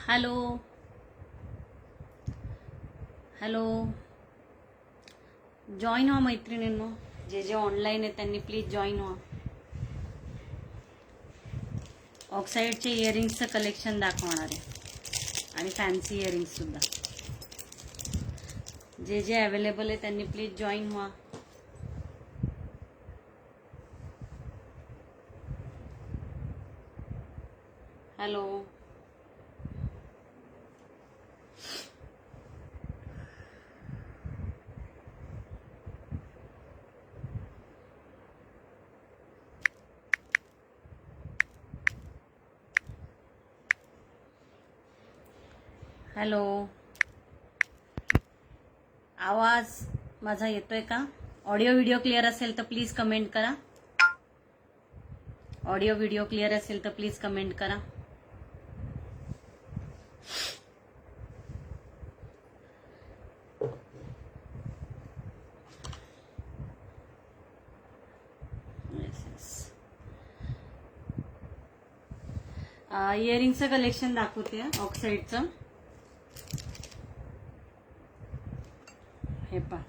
Hello hello join व्हा मैत्रिणींनो. जे जे ऑनलाईन आहे त्यांनी प्लीज जॉईन व्हा. ऑक्साईडचे इयरिंग्सचं कलेक्शन दाखवणार आहे आणि फॅन्सी इयरिंग्स सुद्धा. जे जे अवेलेबल आहे त्यांनी प्लीज जॉईन व्हा. हॅलो हॅलो आवाज माझा येतोय का? ऑडिओ व्हिडिओ क्लिअर असेल तर प्लीज कमेंट करा. ऑडिओ व्हिडिओ क्लिअर असेल तर प्लीज कमेंट करा. इयरिंगचं कलेक्शन दाखवते ऑक्साईडचं. हे पहा,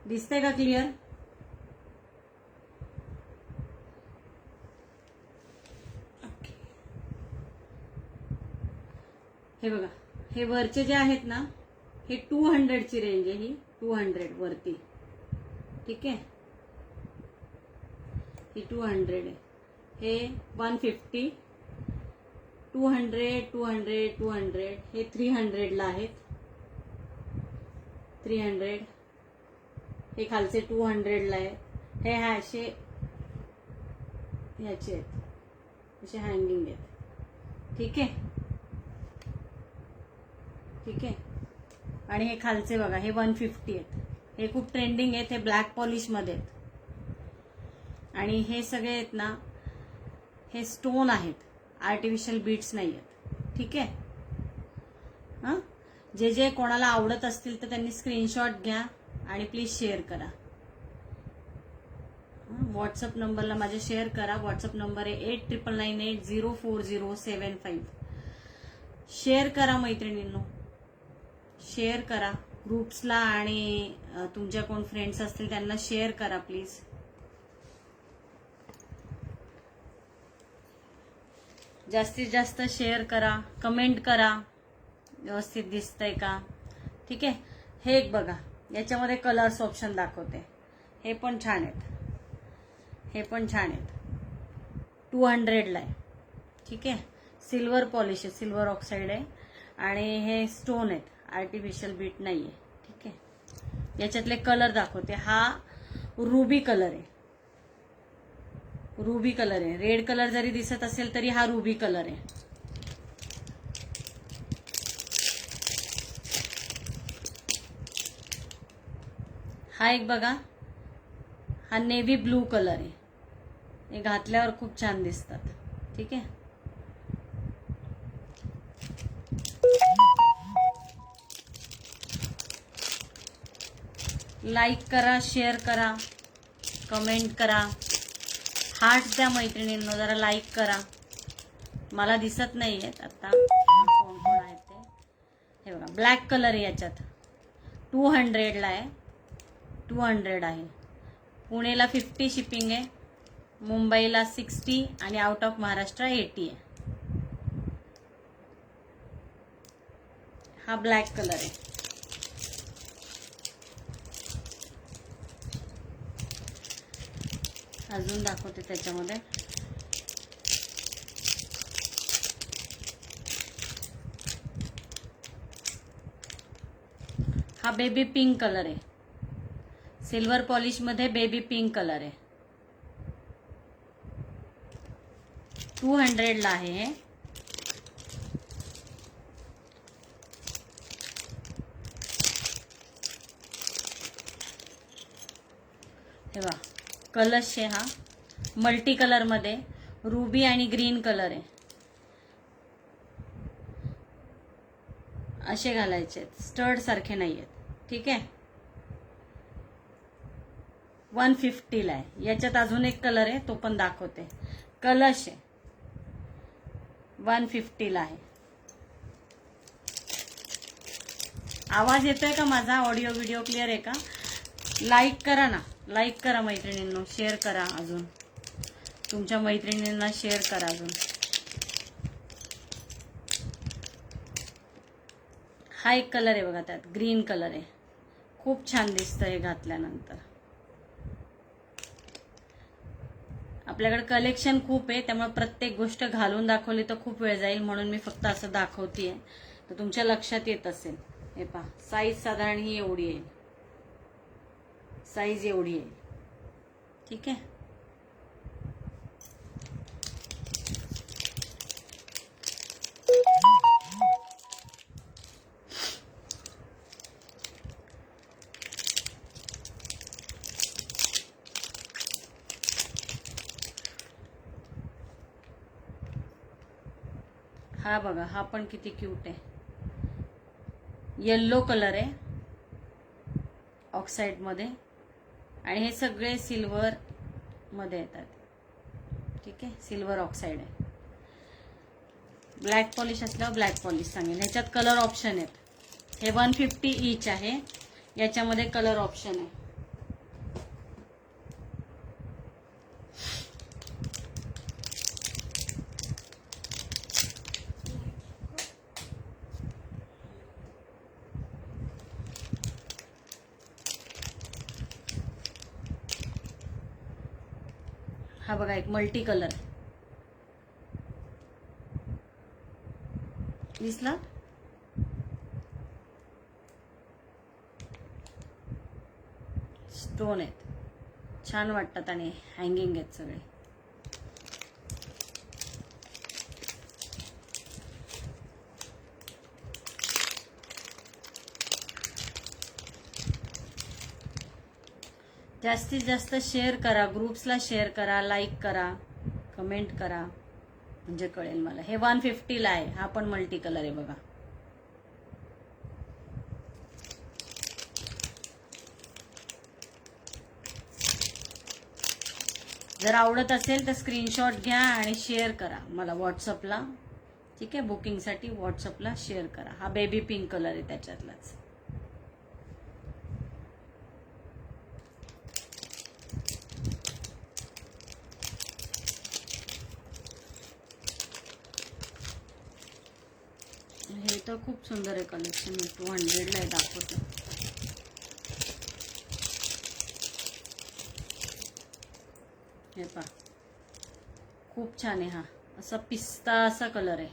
दिसतंय का क्लिअर? हे बघा, हे वरचे जे आहेत ना, हे 200 ची रेंज आहे. ही 200 वरती, ठीक आहे. ही 200 आहे. हे 150, 200, 200, 200. हे 300 ला आहेत. 300. हे खालचे 200 ला आहे. हे असे ह्याचे आहेत, असे हँगिंग आहेत, ठीक आहे. ठीक आहे. आणि हे खालचे बघा, हे 150 आहेत. हे खूप ट्रेंडिंग आहेत. हे ब्लॅक पॉलिश मध्ये आहेत. आणि हे सगळे आहेत ना, हे स्टोन आहेत, आर्टिफिशियल बीड्स नाही आहेत, ठीक आहे. हां, जे जे कोणाला आवडत असतील तर त्यांनी स्क्रीनशॉट घ्या आणि प्लीज शेअर करा. व्हॉट्सअप नंबरला माझ्या शेअर करा. व्हॉट्सअप नंबर आहे 8998040755. शेअर करा मैत्रिणींनो, शेअर करा ग्रुप्सला. आणि तुमच्या कोण फ्रेंड्स असतील त्यांना शेअर करा प्लीज. जास्तीत जास्त शेअर करा, कमेंट करा. व्यवस्थित दिसतंय का? ठीक आहे. हे एक बघा, याच्यामध्ये कलर्स ऑप्शन दाखवते. हे पण छान आहेत. हे पण छान आहेत. 200 ला आहे, ठीक आहे. सिल्वर पॉलिश आहे, सिल्वर ऑक्साईड आहे. आणि हे स्टोन आहेत, आर्टिफिशियल बीट नाही आहे, ठीक आहे. याच्यातले कलर दाखवते. हा रुबी कलर आहे. रुबी कलर आहे. रेड कलर जरी दिसत असेल तरी हा रुबी कलर आहे. हा एक बघा, हा नेव्ही ब्लू कलर आहे. हे घातल्यावर खूप छान दिसतात, ठीक आहे. लाईक करा, शेअर करा, कमेंट करा, हार्ट द्या मैत्रिणींनो. जरा लाईक करा. मला दिसत नाहीयेत आता कोण कोण आहेत ते. हे बघा, ब्लॅक कलर आहे. याच्यात 200 ला आहे. 200 आहे. पुणेला 50 शिपिंग आहे. मुंबईला 60 आणि आउट ऑफ महाराष्ट्र 80 आहे. हा ब्लॅक कलर आहे. अजून दाखवते त्याच्यामध्ये. हा बेबी पिंक कलर आहे. सिल्वर पॉलिश मध्ये बेबी पिंक कलर आहे. 200 ला आहे हे. हे बघा, कलश आहे. हा मल्टी कलर मध्ये रुबी आणि ग्रीन कलर आहे. असे घालायचे, स्टड सारखे नाही आहेत, ठीक आहे. 150 ला आहे. याच्यात अजून एक कलर आहे, तो पण दाखवते. कलश आहे, 150 ला आहे. आवाज येतोय का माझा? ऑडिओ व्हिडिओ क्लिअर आहे का? लाईक करा ना, लाईक करा मैत्रिणींनो, शेअर करा, अजून तुमच्या मैत्रिणींना शेअर करा अजून. हा एक कलर आहे बघा, त्यात ग्रीन कलर आहे, खूप छान दिसतं हे घातल्यानंतर. आपल्याकडे कलेक्शन खूप आहे, त्यामुळे प्रत्येक गोष्ट घालून दाखवली तर खूप वेळ जाईल, म्हणून मी फक्त असं दाखवतीये, तर तुमच्या लक्षात येत असेल. हे पहा, साईज साधारण ही एवढी आहे, साईज एवढी आहे. ठीक आहे. हा बघा, हा पण किती क्यूट आहे, येल्लो कलर आहे ऑक्साइड मध्ये, आणि हे सगळे सिल्वर मध्ये येतात. ठीक आहे, सिल्वर ऑक्साइड आहे. ब्लॅक पॉलिश असल्यावर ब्लॅक पॉलिश सांगेन. ह्याच्यात कलर ऑप्शन आहेत. हे 150 ईच आहे, याच्यामध्ये कलर ऑप्शन आहे. हा बघा, एक मल्टी कलर दिसला. स्टोन आहेत, छान वाटतात, आणि हँगिंग आहेत सगळे. जास्तीत जास्त शेअर करा, ग्रुप्सला शेअर करा, लाईक करा, कमेंट करा, म्हणजे कळेल मला. हे 150 ला आहे, हा पण मल्टी कलर आहे बघा. जर आवडत असेल तर स्क्रीनशॉट घ्या आणि शेअर करा मला व्हॉट्सअपला. ठीक आहे, बुकिंगसाठी व्हॉट्सअपला शेअर करा. हा बेबी पिंक कलर आहे त्याच्यातलाच. हे तर खूप सुंदर आहे कलेक्शन, 200 ला आहे दाखवतो. हे पहा, खूप छान आहे. हा असा पिस्ता असा कलर आहे,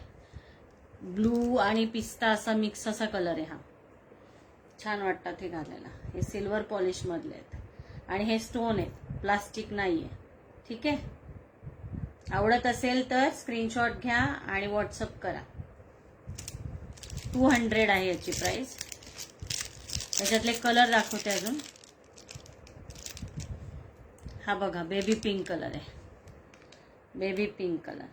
ब्लू आणि पिस्ता असा मिक्स असा कलर आहे. हा छान वाटतात हे घालायला. हे सिल्वर पॉलिश मधले आहेत आणि हे स्टोन आहेत, प्लास्टिक नाहीये. ठीक आहे, आवडत असेल तर स्क्रीनशॉट घ्या आणि व्हॉट्सअप करा. 200 आहे याची प्राइस. त्याच्यातले कलर दाखवते अजून. हा बघा, बेबी पिंक कलर आहे, बेबी पिंक कलर.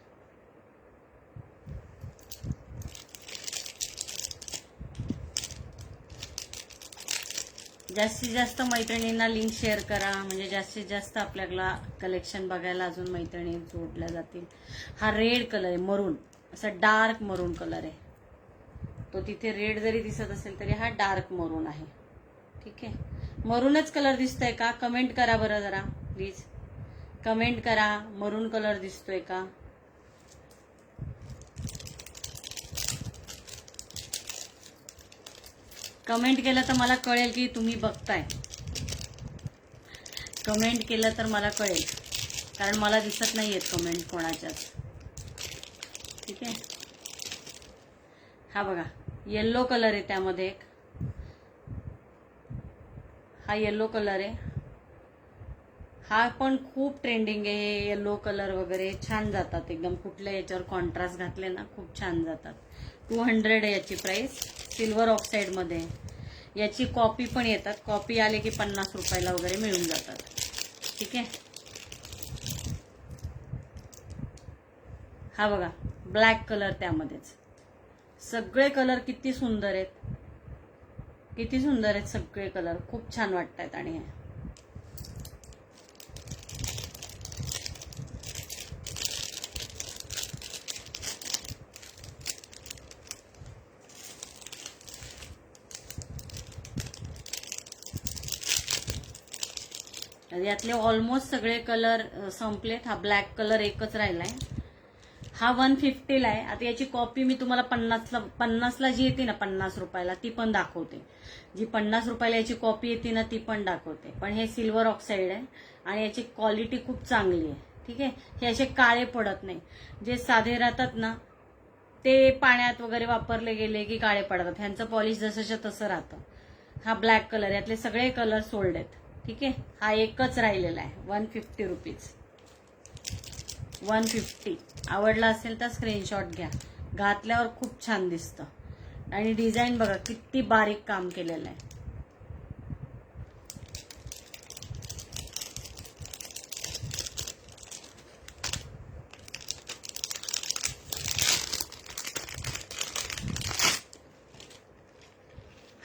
जास्तीत जास्त मैत्रिणींना लिंक शेअर करा, म्हणजे जास्तीत जास्त आपल्याला कलेक्शन बघायला अजून मैत्रिणी जोडल्या जातील. हा रेड कलर आहे, मरून, असा डार्क मरून कलर आहे. तो तिथे रेड जरी दिसत असेल तरी हा डार्क मरून आहे. ठीक आहे, मरूनच कलर दिसतोय का? कमेंट करा बरं जरा प्लीज, कमेंट करा, मरून कलर दिसतोय का? कमेंट केलं तर मला कळेल की तुम्ही बघताय. कमेंट केलं तर मला कळेल, कारण मला दिसत नाहीयेत कमेंट कोणाच्याच. ठीक आहे, हा बघा, येल्लो कलर आहे त्यामध्ये एक. हा येल्लो कलर आहे, हा पण खूप ट्रेंडिंग आहे. हे येल्लो कलर वगैरे छान जातात एकदम, कुठल्या याच्यावर कॉन्ट्रास्ट घातले ना खूप छान जातात. 200 आहे याची प्राइस, सिल्वर ऑक्साइड मध्ये. याची कॉपी पण येतात, कॉपी आले की 50 रुपयाला वगैरे मिळून जातात. ठीक आहे, हा बघा, ब्लॅक कलर त्यामध्येच. सगळे कलर किती सुंदर आहेत, किती सुंदर आहेत सगळे कलर, खूप छान वाटतात. आणि हे यातले ऑलमोस्ट सगळे कलर संपलेत. हा ब्लॅक कलर एकच राहिलाय. हा 150ला आहे. आता याची कॉपी मी तुम्हाला 50ला जी येते ना 50 रुपयाला ती पण दाखवते. जी 50 रुपयाला याची कॉपी येते ना ती पण दाखवते. पण हे सिल्वर ऑक्साईड आहे आणि याची क्वालिटी खूप चांगली आहे. ठीक आहे. हे असे काळे पडत नाही. जे साधे राहतात ना ते पाण्यात वगैरे वापरले गेले की काळे पडतात. ह्यांचं पॉलिश जसंच्या तसं राहतं. हा ब्लॅक कलर, यातले सगळे कलर सोल्ड आहेत. ठीक आहे. हा एकच राहिलेला आहे. 150 रुपीज. 150. आवडला असेल तर स्क्रीनशॉट घ्या. घातल्यावर खूप छान दिसतं आणि डिझाईन बघा किती बारीक काम केलेलं आहे.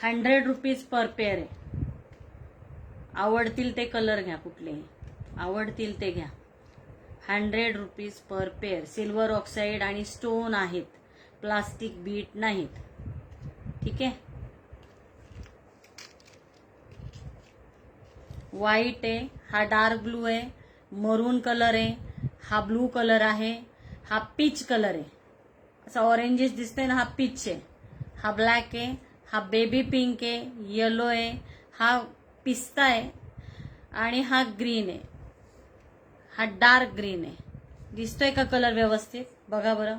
₹100 पर पेअर आहे. आवडतील ते कलर घ्या, कुठलेही आवडतील ते घ्या. ₹100 पर पेअर. सिल्वर ऑक्साईड आणि स्टोन आहेत, प्लास्टिक बीट नाहीत. ठीक आहे. व्हाईट आहे, हा डार्क ब्लू आहे, मरून कलर आहे, हा ब्लू कलर आहे, हा पीच कलर आहे. असा ऑरेंजिश दिसतोय ना, हा पीच आहे. हा ब्लॅक आहे, हा बेबी पिंक आहे, येलो आहे, हा पिस्ता आहे आणि हा ग्रीन आहे. हा डार्क ग्रीन आहे. दिसतोय का कलर व्यवस्थित? बघा बरं.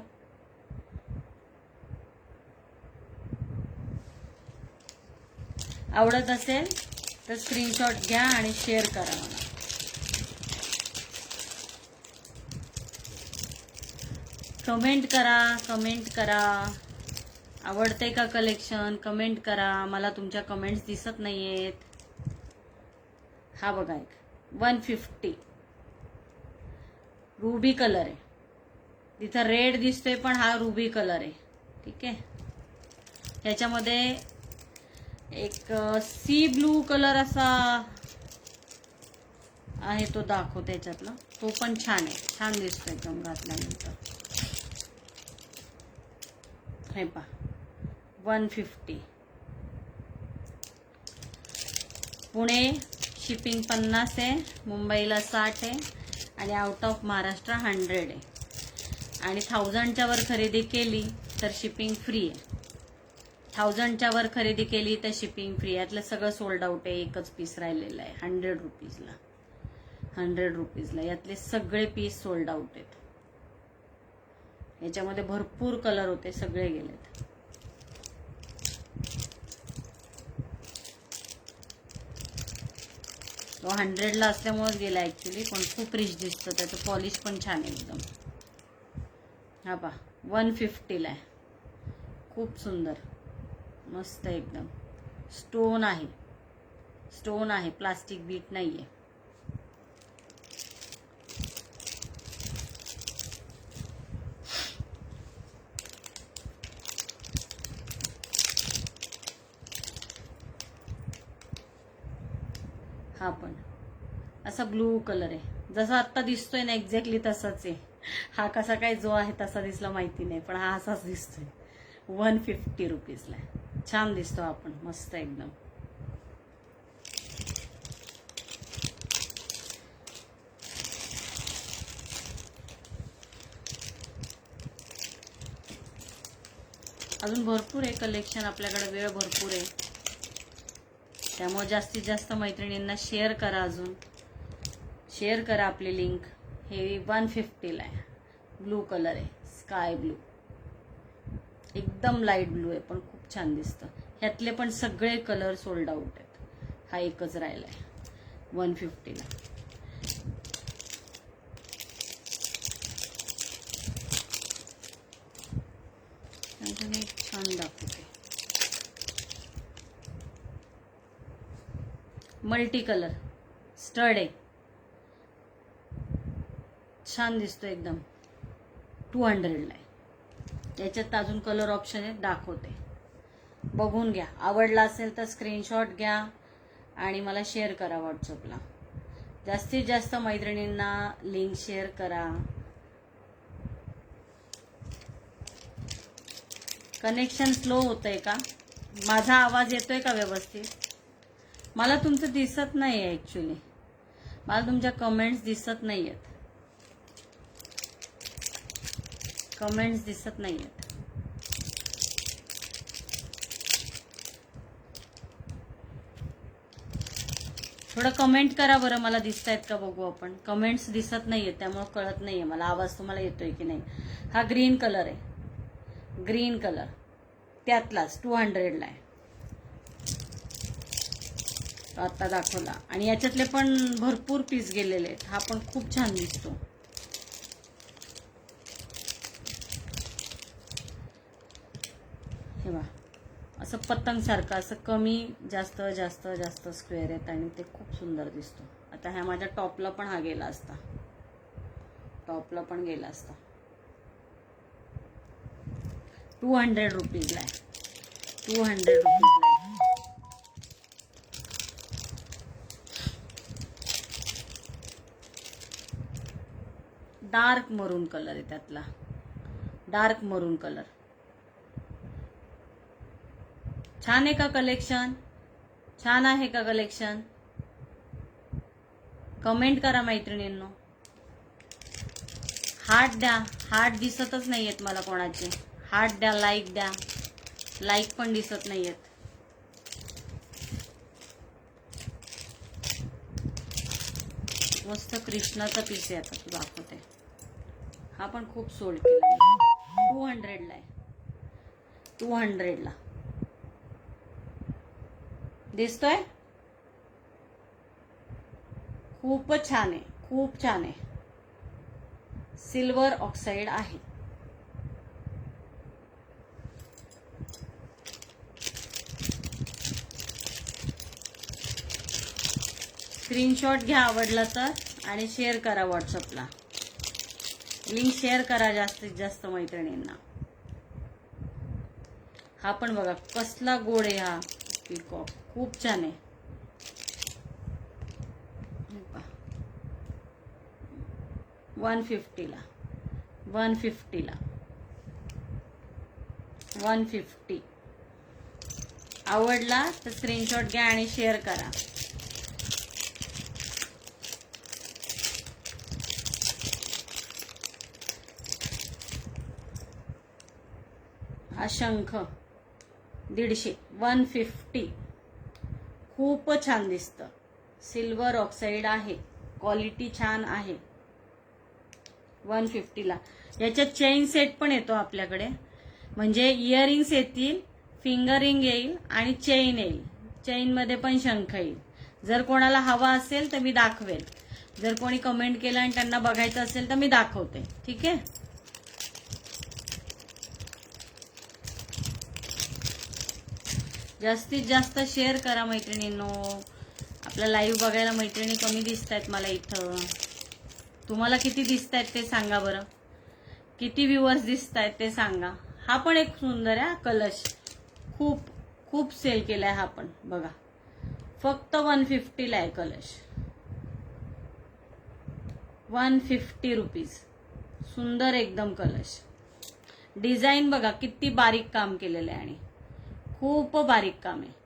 आवडत असेल तर स्क्रीनशॉट घ्या आणि शेअर करा मला. कमेंट करा, कमेंट करा. आवडते का कलेक्शन? कमेंट करा. मला तुमच्या कमेंट्स दिसत नाहीयेत. हा बघा एक 150 रुबी कलर आहे. तिथं रेड दिसतोय पण हा रुबी कलर आहे. ठीक आहे. ह्याच्यामध्ये एक सी ब्लू कलर असा आहे, तो दाखवते ह्याच्यातला. तो पण छान आहे, छान दिसतोय एकदम घातल्यानंतर. हे पहा 150. पुणे शिपिंग 50 आहे, मुंबईला 60 आहे आणि आउट ऑफ महाराष्ट्र 100 आहे. आणि 1000च्या वर खरेदी केली तर शिपिंग फ्री आहे. 1000च्या वर खरेदी केली तर शिपिंग फ्री. यातलं सगळं सोल्ड आउट आहे. एकच पीस राहिलेला आहे 100 रुपीजला. 100 रुपीजला यातले सगळे पीस सोल्ड आउट आहेत. याच्यामध्ये भरपूर कलर होते, सगळे गेलेत. तो 100ला असल्यामुळेच गेला ऍक्च्युली, पण खूप रिच दिसतं. त्याचं पॉलिश पण छान आहे एकदम. हा पहा 150ला आहे. खूप सुंदर, मस्त एकदम. स्टोन आहे, स्टोन आहे, प्लास्टिक बीट नाहीये. हा पण असा ब्लू कलर आहे, जसा आत्ता दिसतोय ना एक्झॅक्टली तसाच आहे. हा कसा काय जो आहे तसा दिसला माहिती नाही, पण हा असाच दिसतोय. 150 रुपीजला आहे. छान दिसतो आपण, मस्त एकदम. अजून भरपूर आहे कलेक्शन आपल्याकडे, वेळ भरपूर आहे. त्यामुळे जास्तीत जास्त मैत्रिणींना शेअर करा, अजून शेअर करा आपली लिंक. हे 150ला आहे. ब्लू कलर आहे, स्काय ब्लू, एकदम लाईट ब्लू आहे, पण खूप छान दिसतं. ह्यातले पण सगळे कलर सोल्ड आउट आहेत. हा एकच राहिलाय 150ला. छान दाखवते. मल्टी कलर स्टड आहे, छान दिसतो एकदम. 200ला आहे. याच्यात अजून कलर ऑप्शन आहे, दाखवते, बघून घ्या. आवडला असेल तर स्क्रीनशॉट घ्या आणि मला शेअर करा व्हॉट्सअपला. जास्तीत जास्त मैत्रिणींना लिंक शेअर करा. कनेक्शन स्लो होतंय का? माझा आवाज येतोय का व्यवस्थित? मला तुमचं दिसत नाही आहे ॲक्च्युली. मला तुमच्या कमेंट्स दिसत नाहीयेत. कमेंट्स दिसत नाहीयेत. थोडं कमेंट करा बरं, मला दिसतायत का बघू आपण. कमेंट्स दिसत नाहीयेत त्यामुळे कळत नाहीये मला आवाज तुम्हाला येतोय की नाही. हा ग्रीन कलर आहे, ग्रीन कलर त्यातलाच 200 ला आहे. आता दाखवला. आणि याच्यातले पण भरपूर पीस गेलेले आहेत. हा पण खूप छान दिसतो. हे बघा, असं पतंग सारखं असं कमी जास्त जास्त जास्त स्क्वेअर आहेत आणि ते खूप सुंदर दिसतो. आता ह्या माझ्या टॉपला पण हा गेला असता, टॉपला पण गेला असता. 200 रुपीजला आहे, 200 रुपीजला आहे. डार्क मरून कलर आहे त्यातला, डार्क मरून कलर. छान आहे का कलेक्शन? छान आहे का कलेक्शन? कमेंट करा मैत्रिणींनो. हार्ट द्या. हार्ट दिसतच नाहीयेत मला कोणाचे. हार्ट द्या, लाईक द्या. लाईक पण दिसत नाहीयेत. मस्त कृष्णाचा पीस आहे. आता तू दाखवते. हा पण खूप सोल्ड केला. 200 ला आहे, 200 ला दिसतोय. खूपच छान आहे, खूप छान आहे. सिल्वर ऑक्साइड आहे. स्क्रीनशॉट घ्या आवडला तर आणि शेअर करा व्हॉट्सअपला. लिंक शेअर करा जास्तीत जास्त मैत्रिणींना. हा पण बघा कसला गोड आहे हा पीकॉक. खूप छान आहे. 150 ला, 150 ला, 150. आवडला तर स्क्रीनशॉट घ्या आणि शेअर करा. हा शंख 150, 150. खूप छान दिसतं. सिल्वर ऑक्साइड आहे, क्वालिटी छान आहे. 150 ला. याच्यात चेन सेट पण येतो आपल्याकडे. म्हणजे इयरिंग्स येतील, फिंगरिंग येईल आणि चेन येईल. चेन मध्ये पण शंख येईल. जर कोणाला हवा असेल तर मी दाखवेल. जर कोणी कमेंट केलं आणि त्यांना बघायचं असेल तर मी दाखवते. ठीक आहे. जास्तीत जास्त शेअर करा मैत्रिणींनो. आपला लाईव्ह बघायला मैत्रिणी कमी दिसत आहेत मला इथं. तुम्हाला किती दिसत आहेत ते सांगा बरं. किती व्ह्यूअर्स दिसत आहेत ते सांगा. हा पण एक सुंदर आहे कलश. खूप खूप सेल केलाय हा पण बघा. फक्त 150 ला आहे कलश. 150 रुपीज. सुंदर एकदम कलश. डिझाईन बघा किती बारीक काम केलेलं आहे आणि खूप बारीक काम आहे.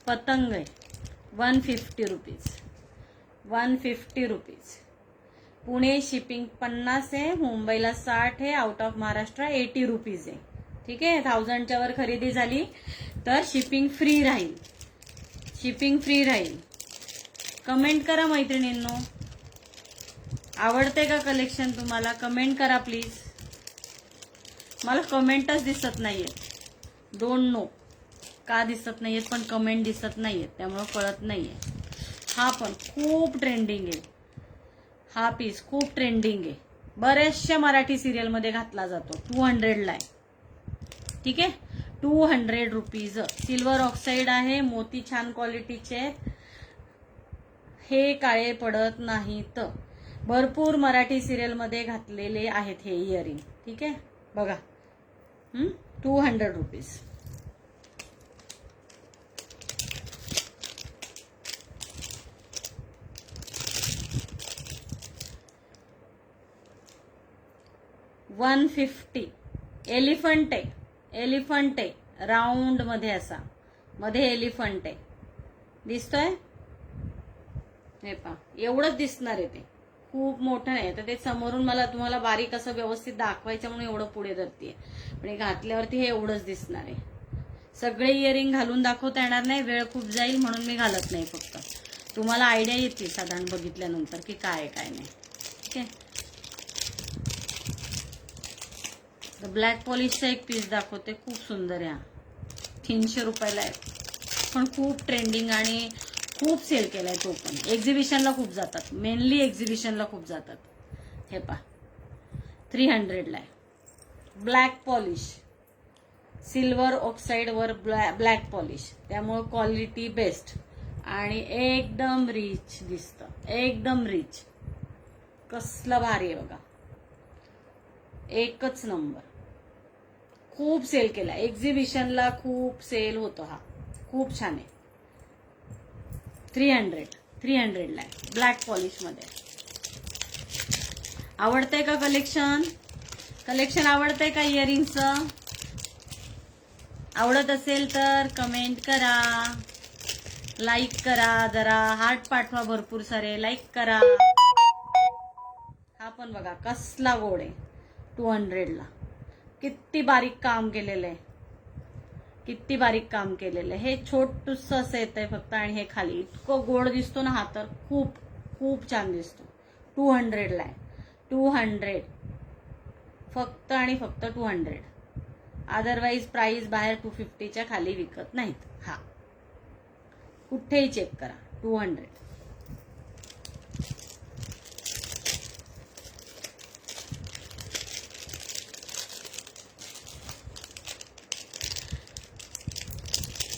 पतंग आहे 150 रुपीज. 150 रुपीज. पुणे शिपिंग 50 आहे, मुंबईला 60 आहे, आउट ऑफ महाराष्ट्र 80 रुपीज आहे. ठीक आहे. 1000च्या वर खरेदी झाली तर शिपिंग फ्री राहील. शिपिंग फ्री राहील. कमेंट करा मैत्रिणींनो. आवडते का कलेक्शन तुम्हाला? कमेंट करा प्लीज. मला कमेंटच दिसत नाहीये. डोंट नो का दिसत नाहीयेत, पण कमेंट दिसत नाहीयेत त्यामुळे कळत नाहीये. हा पण खूप ट्रेंडिंग आहे. हा पीस खूप ट्रेंडिंग आहे. बऱ्याचशा मराठी सिरियल मध्ये घातला जातो. 200 ला आहे. ठीक आहे. 200 रुपीज. सिल्वर ऑक्साइड आहे. मोती छान क्वालिटीचे आहेत. हे काळे पडत नाहीत. भरपूर मराठी सिरियल मध्ये घातलेले आहेत हे इयरिंग. ठीक आहे. बघा 200 रुपीज. $150. एलिफंट आहे, एलिफंट आहे, राऊंड मध्ये असा, मध्ये एलिफंट आहे, दिसतोय हे पहा, एवढंच दिसणार आहे ते, खूप मोठं नाही. तर ते समोरून मला तुम्हाला बारीक असं व्यवस्थित दाखवायचं म्हणून एवढं पुढे धरतीये, पण हे घातल्यावरती हे एवढंच दिसणार आहे. सगळे इयरिंग घालून दाखवता येणार नाही, वेळ खूप जाईल म्हणून मी घालत नाही. फक्त तुम्हाला आयडिया येते साधारण बघितल्यानंतर की काय आहे काय नाही. ठीक आहे. ब्लॅक पॉलिशचा एक पीस दाखवते, खूप सुंदर आहे. 300 रुपयाला आहे, पण खूप ट्रेंडिंग आणि खूप सेल केलाय. तो पण एक्झिबिशनला खूप जातात, मेनली एक्झिबिशनला खूप जातात. हे पहा 300 ला आहे. ब्लॅक पॉलिश, सिल्वर ऑक्साईड वर ब्लॅक पॉलिश, त्यामुळे क्वालिटी बेस्ट आणि एकदम रिच दिसतं, एकदम रिच. कसलं भारी आहे बघा, एकच नंबर. खूप सेल केला, एक्झिबिशनला खूप सेल होतो हा, खूप छान आहे. 300 ला आहे, ब्लॅक पॉलिश मध्ये. आवडतंय का कलेक्शन? कलेक्शन आवडतंय का इयरिंगचं? आवडत असेल तर कमेंट करा, लाईक करा, जरा हार्ट पाठवा, भरपूर सारे लाईक करा. हा पण बघा कसला गोड आहे, 200 ला. किती बारीक काम केलेलं आहे, किती बारीक काम केलेलं आहे. हे छोटूस असं येतंय फक्त, आणि हे खाली इतकं गोड दिसतो ना हा, तर खूप खूप छान दिसतो. 200 ला आहे, 200 फक्त आणि फक्त 200. अदरवाईज प्राइस बाहेर 250च्या खाली विकत नाहीत. हा कुठेही चेक करा, 200.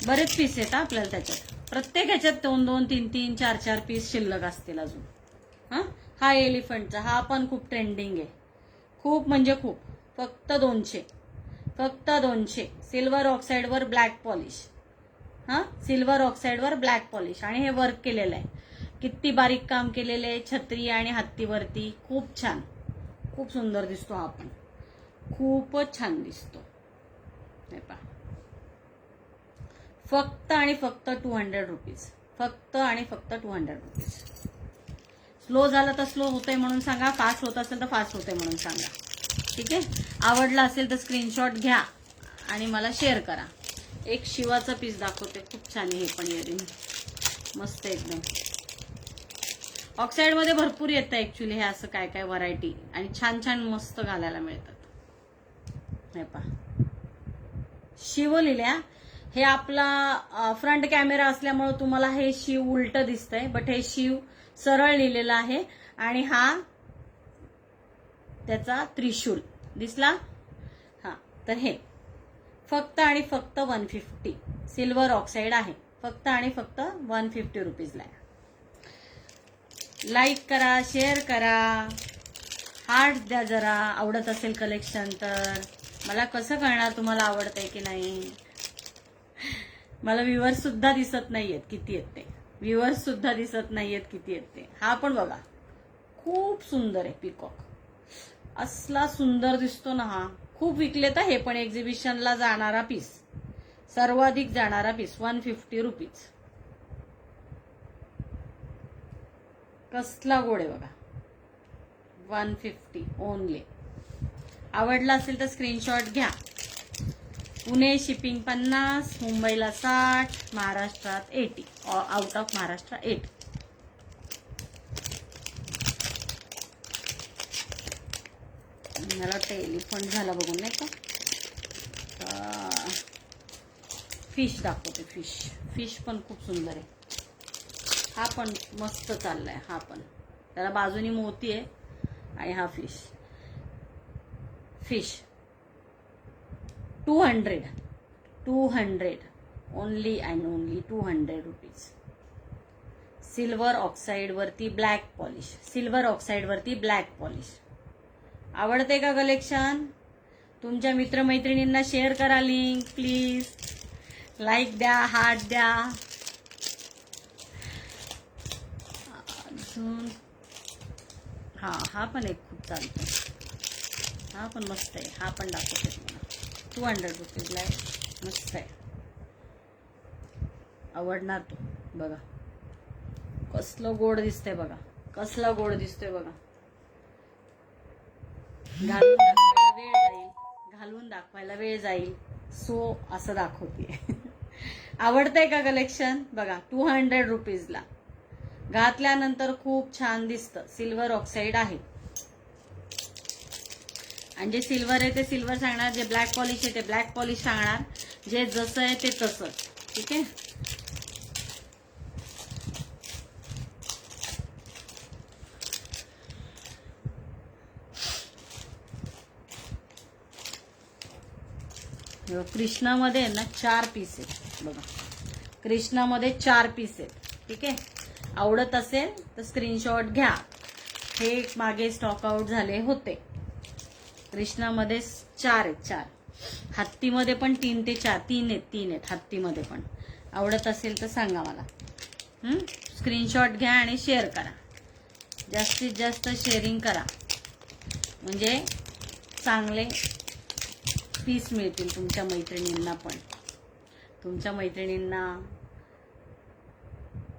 बरेच पीस आहेत आपल्याला त्याच्यात, प्रत्येक ह्याच्यात 2-2, 3-3, 4-4 पीस शिल्लक असतील अजून. हा एलिफंटचा, हा पण खूप ट्रेंडिंग आहे, खूप म्हणजे खूप. फक्त 200, फक्त 200. सिल्वर ऑक्साईड वर ब्लॅक पॉलिश. सिल्वर ऑक्साईड वर ब्लॅक पॉलिश, आणि हे वर्क केलेलं आहे, किती बारीक काम केलेलं आहे, छत्री आणि हत्तीवरती. खूप छान, खूप सुंदर दिसतो हा पण, खूपच छान दिसतो. हे पहा, फक्त आणि फक्त 200 रुपीज, फक्त आणि फक्त 200 रुपीज. स्लो झालं तर स्लो होतंय म्हणून सांगा, फास्ट होत असेल तर फास्ट होतंय म्हणून सांगा. ठीक आहे. आवडला असेल तर स्क्रीनशॉट घ्या आणि मला शेअर करा. एक शिवाचा पीस दाखवते, खूप छान आहे हे पण इयरिंग, मस्त एकदम. ऑक्साईड मध्ये भरपूर येतं ऍक्च्युली हे असं काय काय व्हरायटी, आणि छान छान मस्त घालायला मिळतात. हे पहा, शिवलेल्या. हे आपला फ्रंट कॅमेरा असल्यामुळे तुम्हाला हे शिव उलट दिसतंय, बट हे शिव सरळ लिहिलेलं आहे. आणि हा त्याचा त्रिशूल दिसला. हा, तर हे फक्त आणि फक्त 150. सिल्वर ऑक्साईड आहे, फक्त आणि फक्त 150 रुपीजला आहे. लाईक करा, शेअर करा, हार्ट द्या जरा, आवडत असेल कलेक्शन तर. मला कसं कळणार तुम्हाला आवडतंय की नाही? मला व्ह्यूअर्स सुद्धा दिसत नाहीयेत किती आहेत ते, व्ह्यूअर्स सुद्धा दिसत नाहीयेत किती आहेत ते. हा पण बघा, खूप सुंदर आहे, पिकॉक असला सुंदर दिसतो ना हा. खूप विकले तर हे पण एक्झिबिशनला जाणारा पीस, सर्वाधिक जाणारा पीस. 150 रुपीज. कसला गोड आहे बघा, 150 ओनली. आवडला असेल तर स्क्रीनशॉट घ्या. पुणे शिपिंग 50, मुंबईला 60, महाराष्ट्रात 80, आउट ऑफ महाराष्ट्र 8. मला वाटतं एलिफंट झाला बघून नाही का. फिश दाखवते, फिश. फिश पण खूप सुंदर आहे, हा पण मस्त चाललाय. हा पण त्याला बाजूनी मोती आहे, आणि हा fish. Fish 200 only and only 200 rupees. Silver oxide वरती ब्लॅक पॉलिश, सिल्वर ऑक्साईड वरती ब्लॅक पॉलिश. आवडते का कलेक्शन? तुमच्या मित्रमैत्रिणींना शेअर करा लिंक प्लीज. लाईक द्या, हार्ट द्या. अजून हा पण एक खूप चालतो. हा पण मस्त आहे. हा पण दाखवते तुम्हाला. 200 रुपीजला आहे. मस्त आहे. आवडणार तो. बघा कसलं गोड दिसतंय. बघा कसला गोड दिसतोय. बघा घालून दाखवायला वेळ जाईल सो असं दाखवते. आवडतंय का कलेक्शन? बघा 200 रुपीजला घातल्यानंतर खूप छान दिसतं. सिल्वर ऑक्साईड आहे. आणि जे सिल्वर आहे ते सिल्वर सांगणार, जे ब्लॅक पॉलिश आहे ते ब्लॅक पॉलिश सांगणार, जे जसं आहे ते तसंच. ठीक आहे. कृष्णामध्ये ना 4 पीस आहेत. बघा कृष्णामध्ये 4 पीस आहेत. ठीक आहे. आवडत असेल तर स्क्रीनशॉट घ्या. हे मागे स्टॉक आउट झाले होते. कृष्णामध्ये 4 आहेत. 4. हत्तीमध्ये पण 3 ते 4 3 आहेत. हत्तीमध्ये पण आवडत असेल तर सांगा मला. स्क्रीनशॉट घ्या आणि शेअर करा. जास्तीत जास्त शेअरिंग करा म्हणजे चांगले पीस मिळतील तुमच्या मैत्रिणींना पण. तुमच्या मैत्रिणींना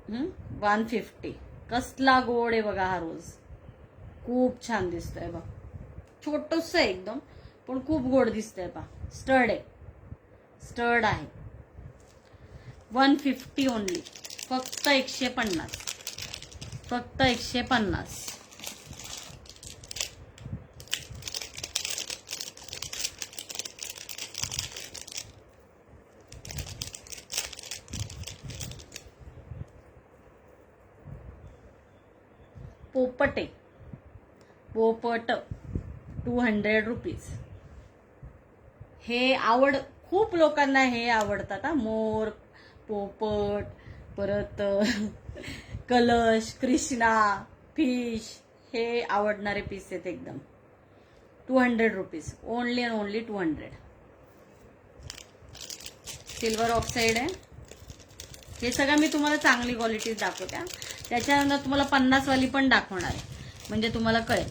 150. कसला गोड आहे बघा हा रोज. खूप छान दिसतोय बघ. छोटस आहे एकदम पण खूप गोड दिसतंय पहा. स्टर्ड आहे. स्टर्ड आहे. 150 ओनली. फक्त 150. फक्त 150. पोपट आहे. पोपट 200 रुपीज. हे खूप लोकांना हे आवडतात. मोर, पोपट, परत कलश, कृष्णा, फिश हे आवडणारे पीस आहेत एकदम. 200 rupees. Only and only 200. Silver oxide आहे. हे सगळं मी तुम्हाला चांगली क्वालिटी दाखवते. त्याच्यानंतर तुम्हाला 50 वाली पण दाखवणार आहे म्हणजे तुम्हाला कळेल.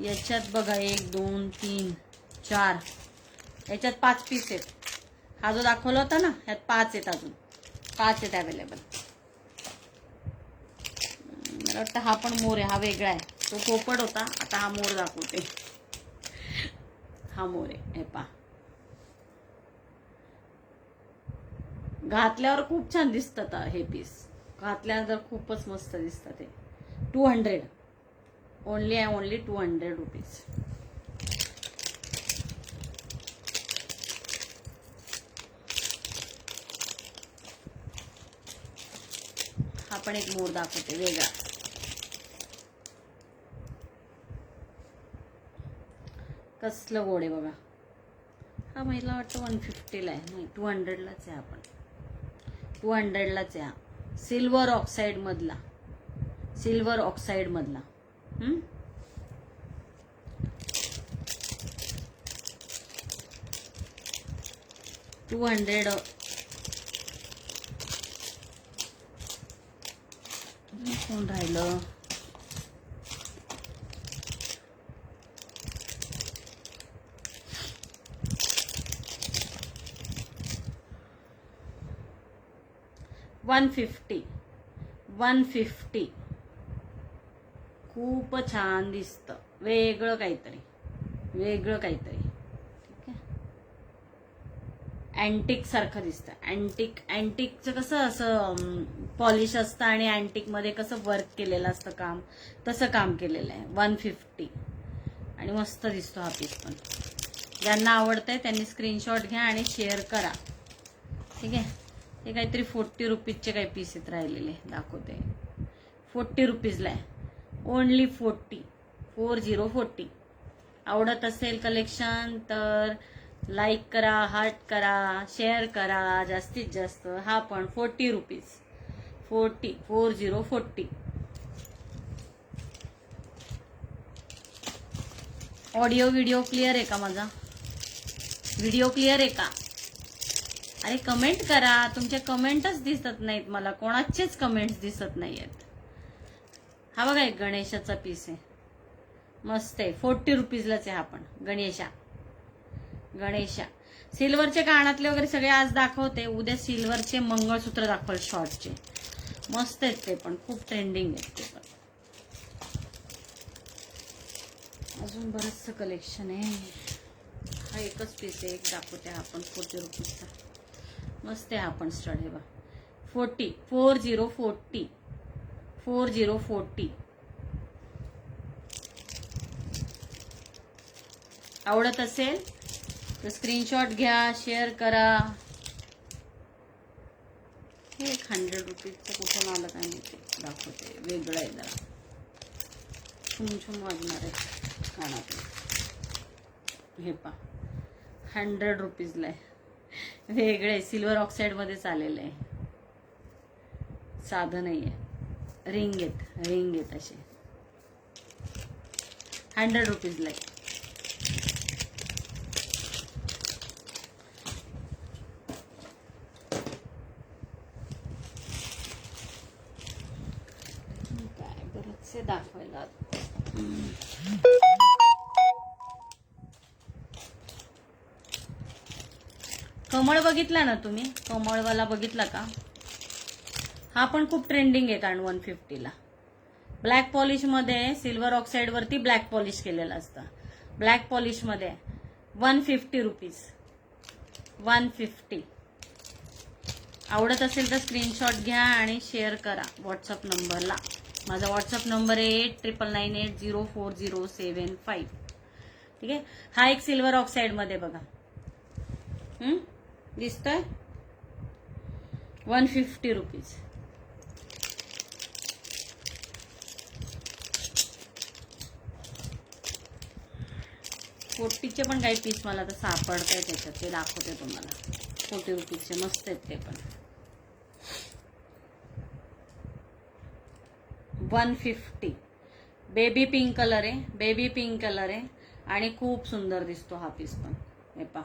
याच्यात बघा 1 2 3 4 याच्यात 5 पीस आहेत. हा जो दाखवला होता ना ह्यात 5 आहेत. अजून 5 आहेत अवेलेबल. मला वाटतं हा पण मोर आहे. हा वेगळा आहे. तो पोपट होता. आता हा मोर दाखवते. हा मोर आहे. हे पहा. घातल्यावर खूप छान दिसतात हे पीस. घातल्यानंतर खूपच मस्त दिसतात हे. 200. Only and only 200 rupees. हा पण एक मोर दाखवते वेगळा. कसलं गोड आहे बघा. हा मला वाटतं 150 ला आहे. नाही 200 लाच आहे. आपण 200 लाच आहे. सिल्वर ऑक्साईड मधला. सिल्वर ऑक्साईड मधला. 200. कोण राहिलं? $150. खूप छान दिसतं. वेगळं काहीतरी. ठीक आहे. अँटिक सारखं दिसतं. अँटिकचं कसं असं पॉलिश असतं आणि अँटिक मध्ये कसं वर्क केलेलं असतं काम, तसं काम केलेलं आहे. 150 आणि मस्त दिसतो हा पीस पण. ज्यांना आवडतंय त्यांनी स्क्रीनशॉट घ्या आणि शेअर करा. ठीक आहे. हे काहीतरी 40 रुपीजचे काही पीस आहेत राहिलेले. दाखवते. 40 रुपीजला आहे. ओनली 40. आवडत असेल कलेक्शन तर लाईक करा, हार्ट करा, शेअर करा जास्तीत जास्त. हा पण 40 रुपीज. 40. ऑडिओ व्हिडिओ क्लिअर आहे का माझा? व्हिडिओ क्लिअर आहे का? अरे कमेंट करा. तुमचे कमेंटच दिसत नाहीत मला, कोणाचेच कमेंट्स दिसत नाहीयेत. हा बघा एक गणेशाचा पीस आहे, मस्त आहे. 40 रुपीजलाच आहे हा पण. गणेशा सिल्वरचे कानातले वगैरे सगळे आज दाखवते. उद्या सिल्वरचे मंगळसूत्र दाखवल शॉर्टचे. मस्त आहेत ते पण, खूप ट्रेंडिंग आहेत ते पण. अजून बरंचसं कलेक्शन आहे. हा एकच पीस आहे, एक दाखवते हा पण 40 रुपीजचा. मस्त आहे हा पण स्टड. हे बा 40 आवडत असेल तर स्क्रीनशॉट घ्या, शेअर करा. हे 100 रुपीजचं कुठून आलं काय माहिती, दाखवते. वेगळं आहे जरा, छुम वाजणार आहे कानातलं. हे पा 100 रुपीजला आहे. वेगळे सिल्वर ऑक्साईड मध्ये आलेलं आहे, साधं नाही आहे. रिंग आहेत असे. 100 रुपीजला आहे. काय बरेचसे दाखवायला. कमळ बघितला ना तुम्ही? कमळवाला बघितला का? हा पण खूप ट्रेंडिंग आहे, कारण 150ला ब्लॅक पॉलिश मध्ये सिल्वर ऑक्साईड वरती ब्लॅक पॉलिश केलेलं असतं. ब्लॅक पॉलिश मध्ये 150 रुपीज. 150. आवडत असेल तर स्क्रीनशॉट घ्या आणि शेअर करा व्हॉट्सअप नंबरला. माझा व्हॉट्सअप नंबर आहे 89980407 ठीक आहे. हा एक सिल्वर ऑक्साईड मध्ये बघा, दिसतोय. 150 रुपीज. फोर्टीचे पण काही पीस मला तर सापडत आहे त्याच्यात, ते दाखवते तुम्हाला. 40 रुपीजचे मस्त आहेत ते पण. 150. बेबी पिंक कलर आहे, आणि खूप सुंदर दिसतो हा पीस पण. हे पहा,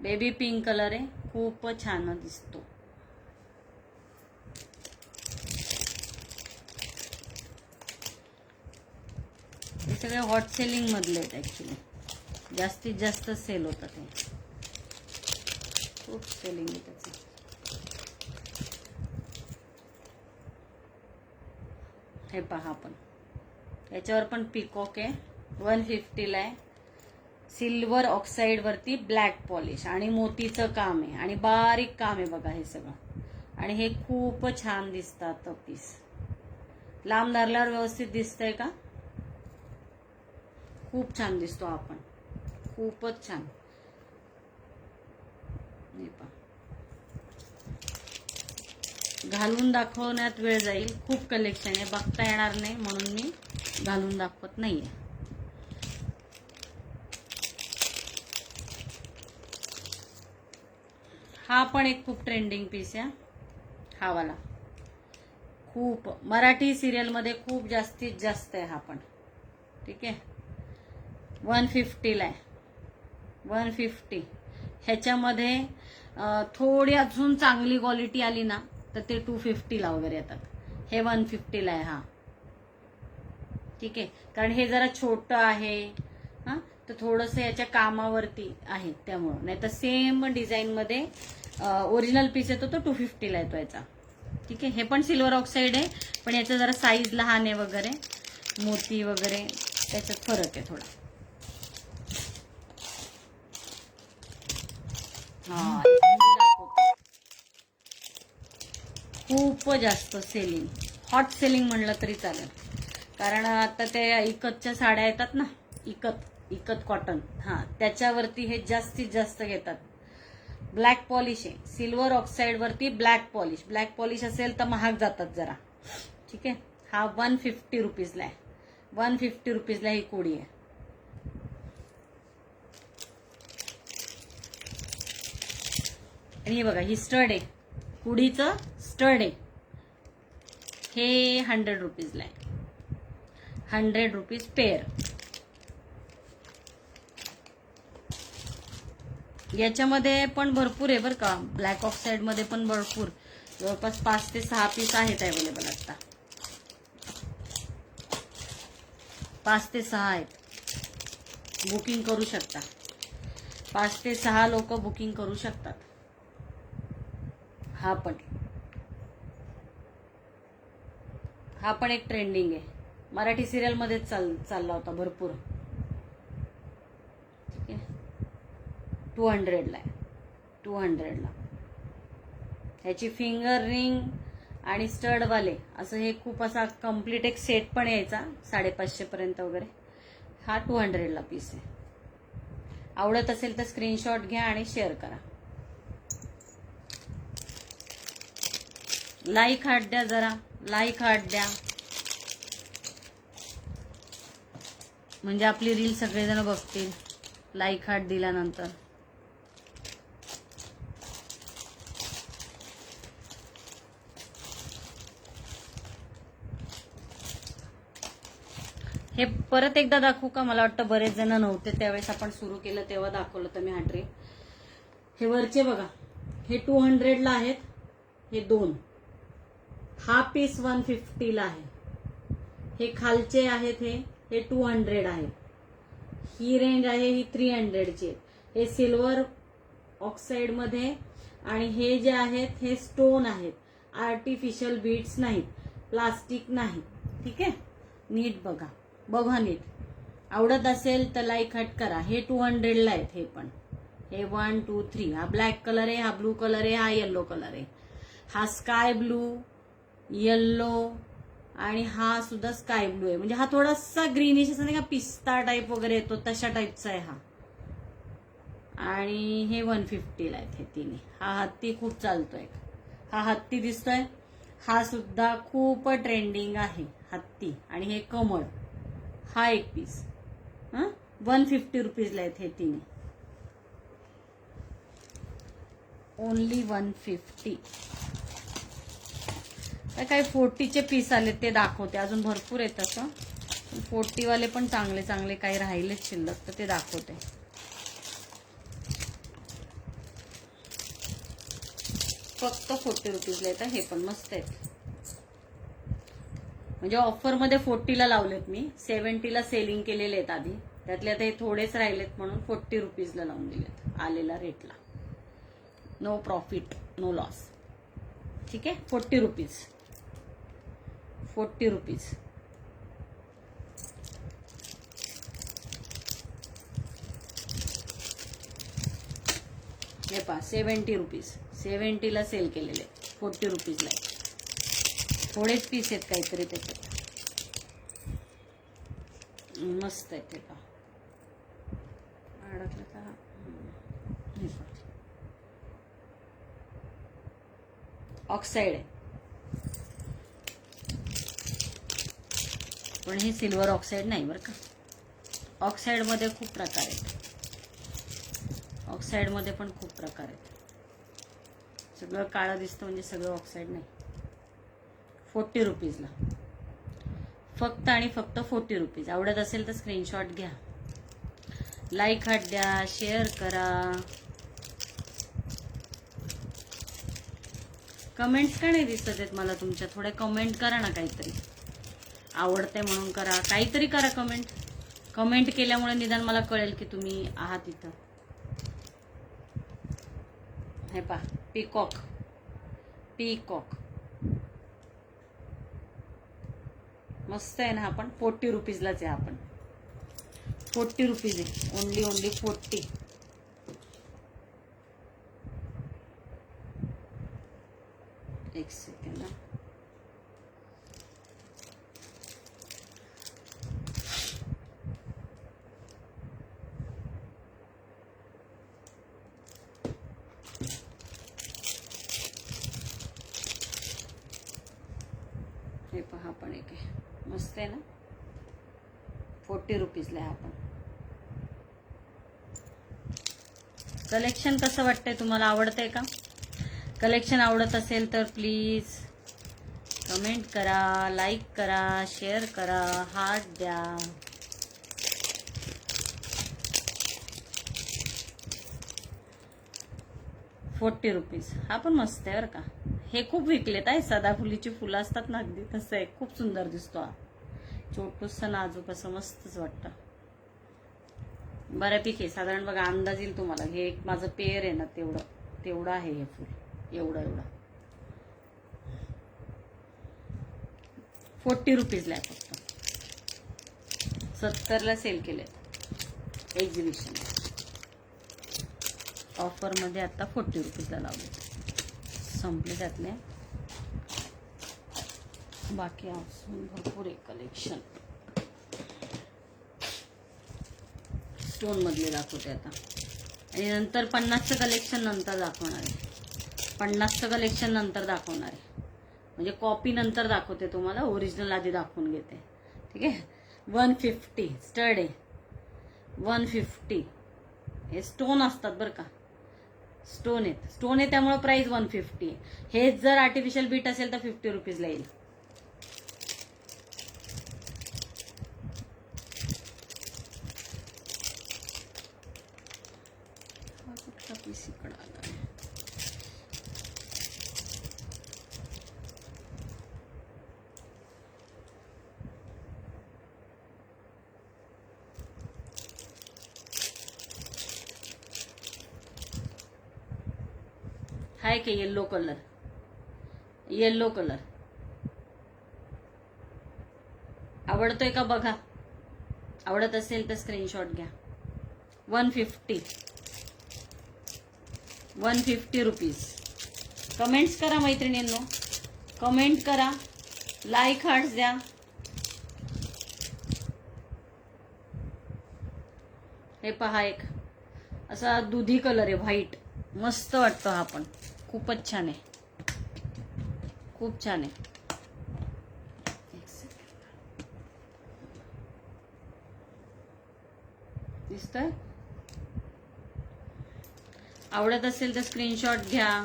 बेबी पिंक कलर आहे, खूप छान दिसतो. हे सगळे हॉट सेलिंग मधले आहेत ऍक्च्युली. जास्तीत जास्त सेल होतात हे, खूप सेलिंग आहे त्याचं. हे पहा पण, याच्यावर पण पिकॉक आहे. 150ला आहे. सिल्वर ऑक्साईड वरती ब्लॅक पॉलिश आणि मोतीचं काम आहे आणि बारीक काम आहे बघा हे सगळं. आणि हे खूप छान दिसतात पीस. लांब धरल्यावर व्यवस्थित दिसतंय का? खूप छान दिसतो हा पण, खूपच छान. हे पहा, घालून दाखवण्यात वेळ जाईल. खूप कलेक्शन आहे, बघता येणार नाही म्हणून मी घालून दाखवत नाहीये. हा पण एक खूप ट्रेंडिंग पीस आहे. हा वाला खूप मराठी सिरियल मध्ये खूप जास्तीत जास्त आहे हा पण. ठीक आहे. 150ला आहे. 150. ह्याच्यामध्ये थोडी अजून चांगली क्वालिटी आली ना तर ते 250ला वगैरे येतात. हे 150ला आहे हा. ठीक आहे, कारण हे जरा छोटं आहे हा, तर थोडंसं याच्या कामावरती आहे त्यामुळं. नाही तर सेम डिझाईन मध्ये ओरिजिनल पीस येतो तो 250ला येतो याचा. ठीक आहे. हे पण सिल्वर ऑक्साईड आहे, पण याचा जरा साईज लहान आहे वगैरे, मोती वगैरे त्याच्यात फरक आहे थोडा. हा, खूप जास्त सेलिंग, हॉट सेलिंग म्हणलं तरी चालेल. कारण आता ते इकतच्या साड्या येतात ना, इकत कॉटन, हा त्याच्यावरती हे जास्तीत जास्त घेतात. ब्लॅक पॉलिश आहे, सिल्वर ऑक्साईड वरती ब्लॅक पॉलिश. ब्लॅक पॉलिश असेल तर महाग जातात जरा. ठीक आहे. हा 150 रुपीजला आहे. 150 रुपीजला ही कुडी आहे. आणि हे बघा, ही स्टड आहे, कुडीचं स्टड आहे. हे 100 रुपीजला आहे. 100 रुपीज पेअर. याच्यामध्ये पण भरपूर आहे बरं का, ब्लॅक ऑक्साईड मध्ये पण भरपूर, जवळपास 5 ते 6 पीस आहेत अवेलेबल आता. 5 ते 6 आहेत, बुकिंग करू शकता. 5 ते 6 लोक बुकिंग करू शकतात. हा पण एक ट्रेंडिंग आहे, मराठी सिरियल मध्ये चालला होता भरपूर. ठीक आहे, 200 ला आहे, 200 ला. ह्याची फिंगर रिंग आणि स्टड वाले असं हे खूप असा कम्प्लीट एक सेट पण यायचा 550 पर्यंत वगैरे. हा 200 ला पीस आहे. आवडत असेल तर स्क्रीनशॉट घ्या आणि शेअर करा. लाईक हार्ट द्या, जरा लाईक हार्ट द्या, म्हणजे आपली रील सगळेजण बघतील लाईक हार्ट दिल्यानंतर. हे परत एकदा दाखवू का? मला वाटतं बरेच जण नव्हते त्यावेळेस आपण सुरू केलं तेव्हा दाखवलं तर मी हा ड्रेस. हे वरचे बघा, हे 200 ला आहेत, हे 2. हा पीस 150 ला आहे. हे खालचे आहेत, हे 200 आहे. ही रेंज आहे, ही 300 ची आहे. हे सिल्वर ऑक्साईड मध्ये, आणि हे जे आहेत हे स्टोन आहेत, आर्टिफिशियल बीड्स नाहीत, प्लास्टिक नाही. ठीक आहे, नीट बघा, बघा नीट. आवडत असेल तर लाईक हट करा. हे 200 ला आहेत. हे पण हे 1 2 3. हा ब्लॅक कलर आहे, हा ब्लू कलर आहे, हा येलो कलर आहे, हा स्काय ब्लू, येल्लो, आणि हा सुद्धा स्काय ब्लू आहे. म्हणजे हा थोडासा ग्रीनिश असं नाही का, पिस्ता टाईप वगैरे येतो तशा टाईपचा आहे हा. आणि हे 150 ला आहेत हे तिन्ही. हा हत्ती खूप चालतोय, हा हत्ती दिसतोय, हा सुद्धा खूप ट्रेंडिंग आहे हत्ती. आणि हे कमळ, हा एक पीस 150 रुपीजला आहेत हे तिन्ही, ओनली 150. काही 40चे पीस आले ते दाखवते, अजून भरपूर आहेत तसं. 40 वाले पण चांगले चांगले काही राहिलेच शिल्लक तर ते दाखवते. फक्त 40 रुपीजला येतात. हे पण मस्त आहेत, म्हणजे ऑफर मध्ये 40 ला लावलेत मी, 70 ला सेलिंग केलेले आहेत आधी, त्यातले आता हे थोडेच राहिलेत म्हणून 40 रुपीजला लावून दिलेत आलेला रेटला. No profit no loss. ठीक आहे, 40 रुपीज, 40 रुपीज. हे पहा 70 रुपीज, 70 ला सेल केलेले, 40 रुपीजला. थोडेच पीस आहेत काहीतरी त्याच्यात, मस्त आहे ते पहा. अडकलं का? ऑक्साईड आहे, पण हे सिल्वर ऑक्साईड नाही बरं का. ऑक्साईड मध्ये खूप प्रकार आहेत, ऑक्साईड मध्ये पण खूप प्रकार आहेत. सगळं काळं दिसतं म्हणजे सगळं ऑक्साईड नाही. 40 रुपीजला, फक्त आणि फक्त 40 रुपीज. आवडत असेल तर स्क्रीनशॉट घ्या, लाईक हार्ट द्या, शेअर करा. कमेंट्स का नाही दिसत आहेत मला तुमच्या? थोडे कमेंट करा ना, काहीतरी आवडते म्हणून करा, काहीतरी करा कमेंट. कमेंट केल्यामुळे निदान मला कळेल की तुम्ही आहात इथं. हे पहा, पीकॉक, पीकॉक मस्त आहे ना. हा पण 40 रुपीजलाच आहे. आपण 40 रुपीज आहे, ओनली 40. एक सेकंड. हे पहा, पण एक आहे, मस्त आहे ना. 40 रुपीजला आहे. आपण कलेक्शन कसं वाटतंय तुम्हाला? आवडतंय का? कलेक्शन आवडत असेल तर प्लीज कमेंट करा, लाईक करा, शेअर करा, हार्ट द्या. 40 रुपीज. हा पण मस्त आहे बरं का. हे खूप विकलेत आहे. सदाफुलीची फुलं असतात ना अगदी तसं आहे. खूप सुंदर दिसतो हा. छोटूसं नाजूक असं मस्तच वाटतं. बऱ्यापैकी साधारण बघा अंदाज येईल तुम्हाला. हे एक माझं पेयर आहे ना तेवढं आहे हे फुल. एवढं 40 रुपीजला आहे फक्त. 70ला सेल केलेत एक्झिबिशन. ऑफरमध्ये आता 40 रुपीजला लावले. संपले त्यातले. बाकी अजून भरपूर आहे कलेक्शन. स्टोन मधले दाखवते आता. आणि नंतर 50चं कलेक्शन नंतर दाखवणार आहे. 50चं कलेक्शन नंतर दाखवणार आहे. म्हणजे कॉपी नंतर दाखवते तुम्हाला. ओरिजिनल आधी दाखवून घेते. ठीक आहे. 150 स्टड आहे. 150. हे स्टोन असतात बरं का. स्टोन आहे त्यामुळे प्राइस 150 आहे. हेच जर आर्टिफिशियल बीट असेल तर 50 रुपीजला येईल. कुठला पीस इकडं आला. हाय की येलो कलर आवडतोय का बघा. आवडत असेल तर स्क्रीनशॉट घ्या. 150 रुपीज. कमेंट्स करा मैत्रिणींनो. कमेंट करा. लाईक हार्ट्स द्या. हे पहा एक असा दुधी कलर आहे. व्हाईट मस्त वाटतो. हा पण खूपच छान आहे. खूप छान आहे. दिसतंय. आवडत असेल तर स्क्रीनशॉट घ्या.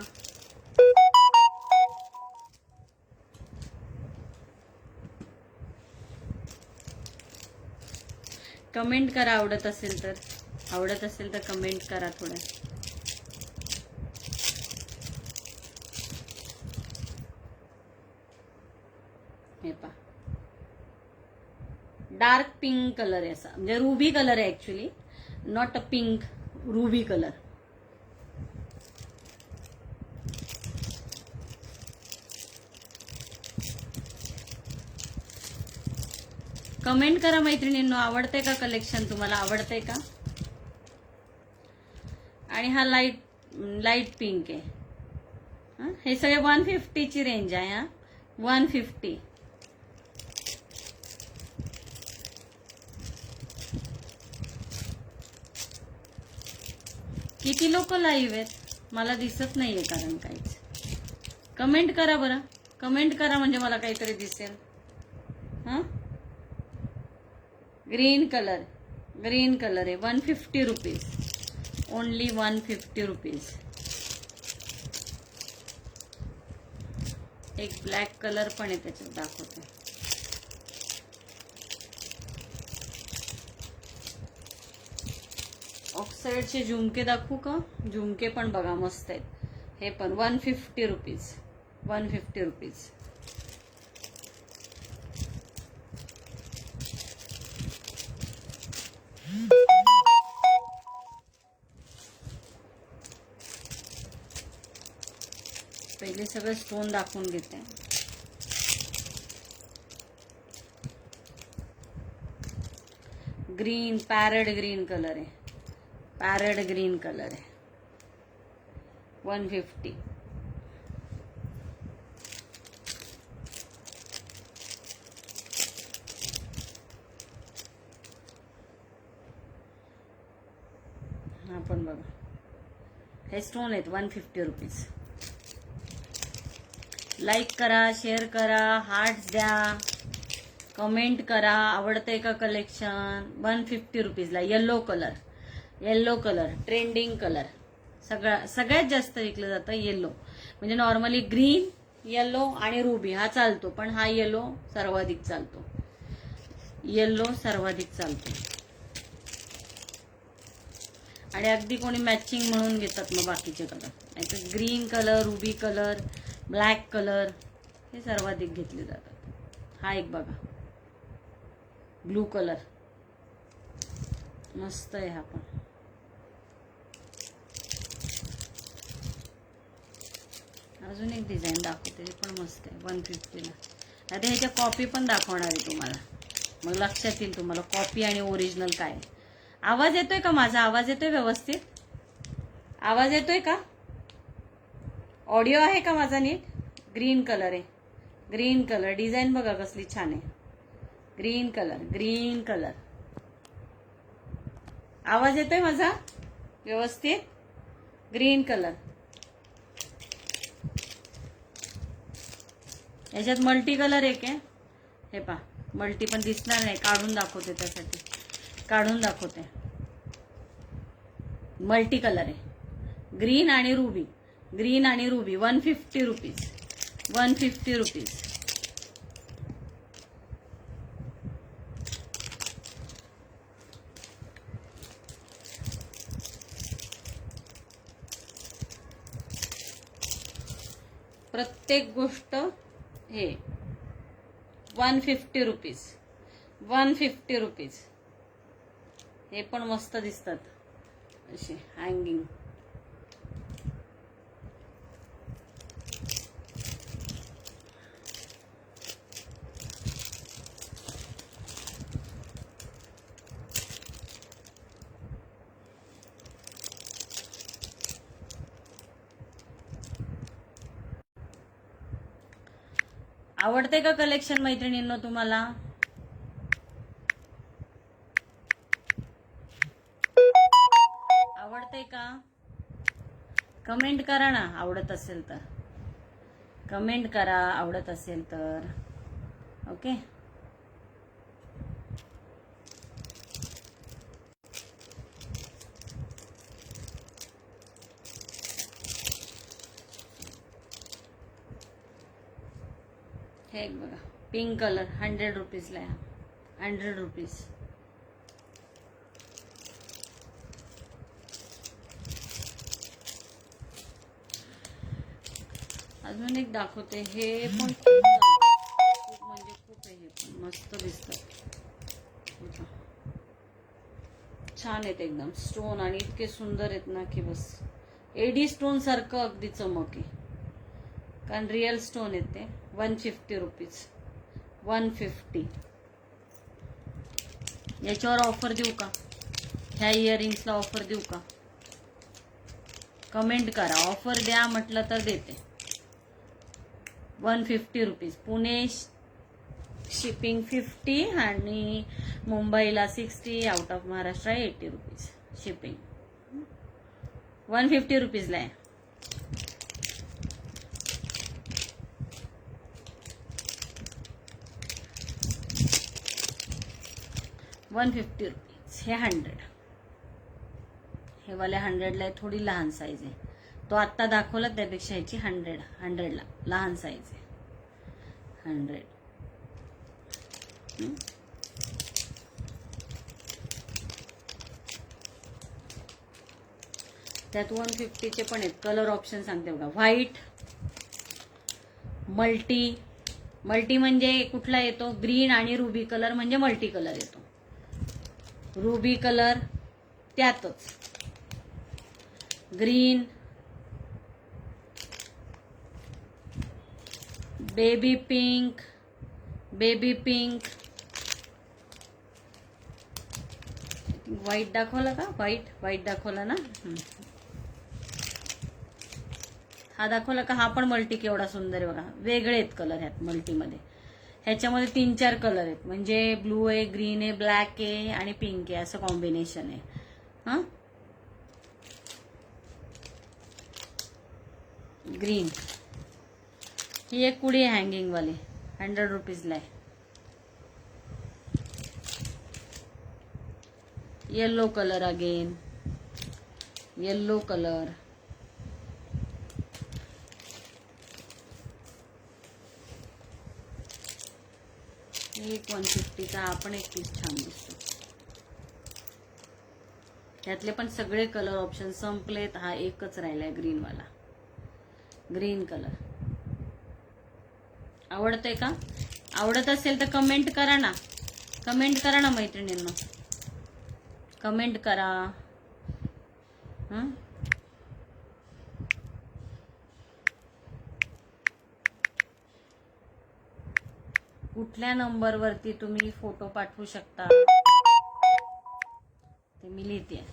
कमेंट करा. आवडत असेल तर कमेंट करा थोडं. हे पहा डार्क पिंक कलर आहे. असा म्हणजे रुबी कलर आहे actually. Not a pink. Ruby colour. Comment करा मैत्रिणींनो. आवडते का कलेक्शन. तुम्हाला आवडते का. आणि हा लाईट पिंक आहे. हे सगळे 150 ची रेंज आहे. हा 150. किती लोक लाईव्ह आहेत मला दिसत नाहीये कारण काहीच. कमेंट करा बरं. कमेंट करा म्हणजे मला काहीतरी दिसेल. हा ग्रीन कलर आहे. 150 रुपीज. Only 150 rupees. एक ब्लॅक कलर पण आहे त्याच्यात दाखवते. ऑक्साइडचे झुमके दाखवू का. झुमके पण बघा मस्त आहेत. हे पण 150 रुपीज. 150 रुपीज. पहिले सगळं स्टोन दाखवून घेते. ग्रीन पॅरेट ग्रीन कलर आहे. 150. हा पण बघा हे स्टोन आहेत. 150 रुपीज. लाईक करा. शेअर करा. हार्ट्स द्या. कमेंट करा. आवडतंय का कलेक्शन. 150 रुपीजला. Yellow colour trending colour. सगळ्यात जास्त विकलं जातं येलो. म्हणजे नॉर्मली ग्रीन, येलो आणि रुबी हा चालतो. पण हा येलो सर्वाधिक चालतो. आणि अगदी कोणी मॅचिंग म्हणून घेतात मग बाकीचे कलर. नाहीतर green colour, ruby colour, black colour हे सर्वाधिक घेतले जातात. हा एक बघा ब्लू कलर मस्त आहे. हा पण अजून एक डिझाईन दाखवते, ते पण मस्त आहे 150ला. आता ह्याच्या कॉपी पण दाखवणार आहे तुम्हाला, मग लक्षात येईल तुम्हाला कॉपी आणि ओरिजिनल काय आहे. आवाज येतोय का माझा? आवाज येतोय व्यवस्थित? आवाज येतोय का? ऑडिओ आहे का माझा नीट? ग्रीन कलर आहे, ग्रीन कलर डिझाईन बघा कसली छान आहे. Green colour, green colour. आवाज येतोय माझा व्यवस्थित? Green colour. याच्यात मल्टी कलर एक आहे, हे पहा मल्टी पण दिसणार नाही, काढून दाखवते, त्यासाठी काढून दाखवते. मल्टी कलर आहे, ग्रीन आणि रुबी, ग्रीन आणि रुबी. 150 rupees, 150 rupees. प्रत्येक गोष्ट हे 150 रुपीज, 150 रुपीज. हे पण मस्त दिसतात असे हँगिंग. आवडते का कलेक्शन मैत्रिणींनो तुम्हाला? आवडते का? कमेंट करा ना आवडत असेल तर, कमेंट करा आवडत असेल तर. ओके. हे एक बघा पिंक कलर 100 रुपीजला आहे, 100 रुपीज. अजून एक दाखवते, हे पण खूप म्हणजे खूप आहे, हे पण मस्त दिसतात, छान आहेत एकदम स्टोन, आणि इतके सुंदर आहेत ना की बस एडी स्टोन सारखं अगदी चमक आहे, कारण रिअल स्टोन आहेत ते. 150 रुपीज, 150. याच्यावर ऑफर देऊ का? ह्या इयरिंग्सला ऑफर देऊ का? कमेंट करा, ऑफर द्या म्हटलं तर देते. 150 रुपीज. पुणे शिपिंग 50 आणि मुंबईला 60, out of Maharashtra 80 rupees shipping. 150 रुपीजला आहे. $150 रुपीज. हे 100. हे वाले 100ला आहे, थोडी लहान साईज आहे. तो आत्ता दाखवला त्यापेक्षा ह्याची 100ला लहान साईज आहे. 100. त्यात 150चे पण आहेत. कलर ऑप्शन सांगते बघा. White, multi. मल्टी म्हणजे कुठला येतो? ग्रीन आणि रुबी कलर म्हणजे मल्टी कलर येतो. रुबी कलर त्यातच green, baby pink, baby pink. White दाखवला का? व्हाईट दाखवला ना. हा दाखवला का? हा पण मल्टी केवढा सुंदर आहे बघा. वेगळे आहेत कलर ह्यात मल्टीमध्ये. ह्याच्यामध्ये 3-4 कलर आहेत, म्हणजे ब्लू आहे, ग्रीन आहे, ब्लॅक आहे आणि पिंक आहे, असं कॉम्बिनेशन आहे. हा ग्रीन. ही एक कुडी आहे हँगिंग वाली, 100 रुपीजला आहे. Yellow colour again, yellow colour. एक 150चा आपण एक पीस छान दिसतो. त्यातले पण सगळे कलर ऑप्शन संपलेत. हा एकच राहिलाय ग्रीन वाला. ग्रीन कलर आवडतंय का? आवडत असेल तर कमेंट करा ना, कमेंट करा ना मैत्रिणींनो, कमेंट करा. कुठल्या नंबरवरती तुम्ही फोटो पाठवू शकता ते मी लिहिते.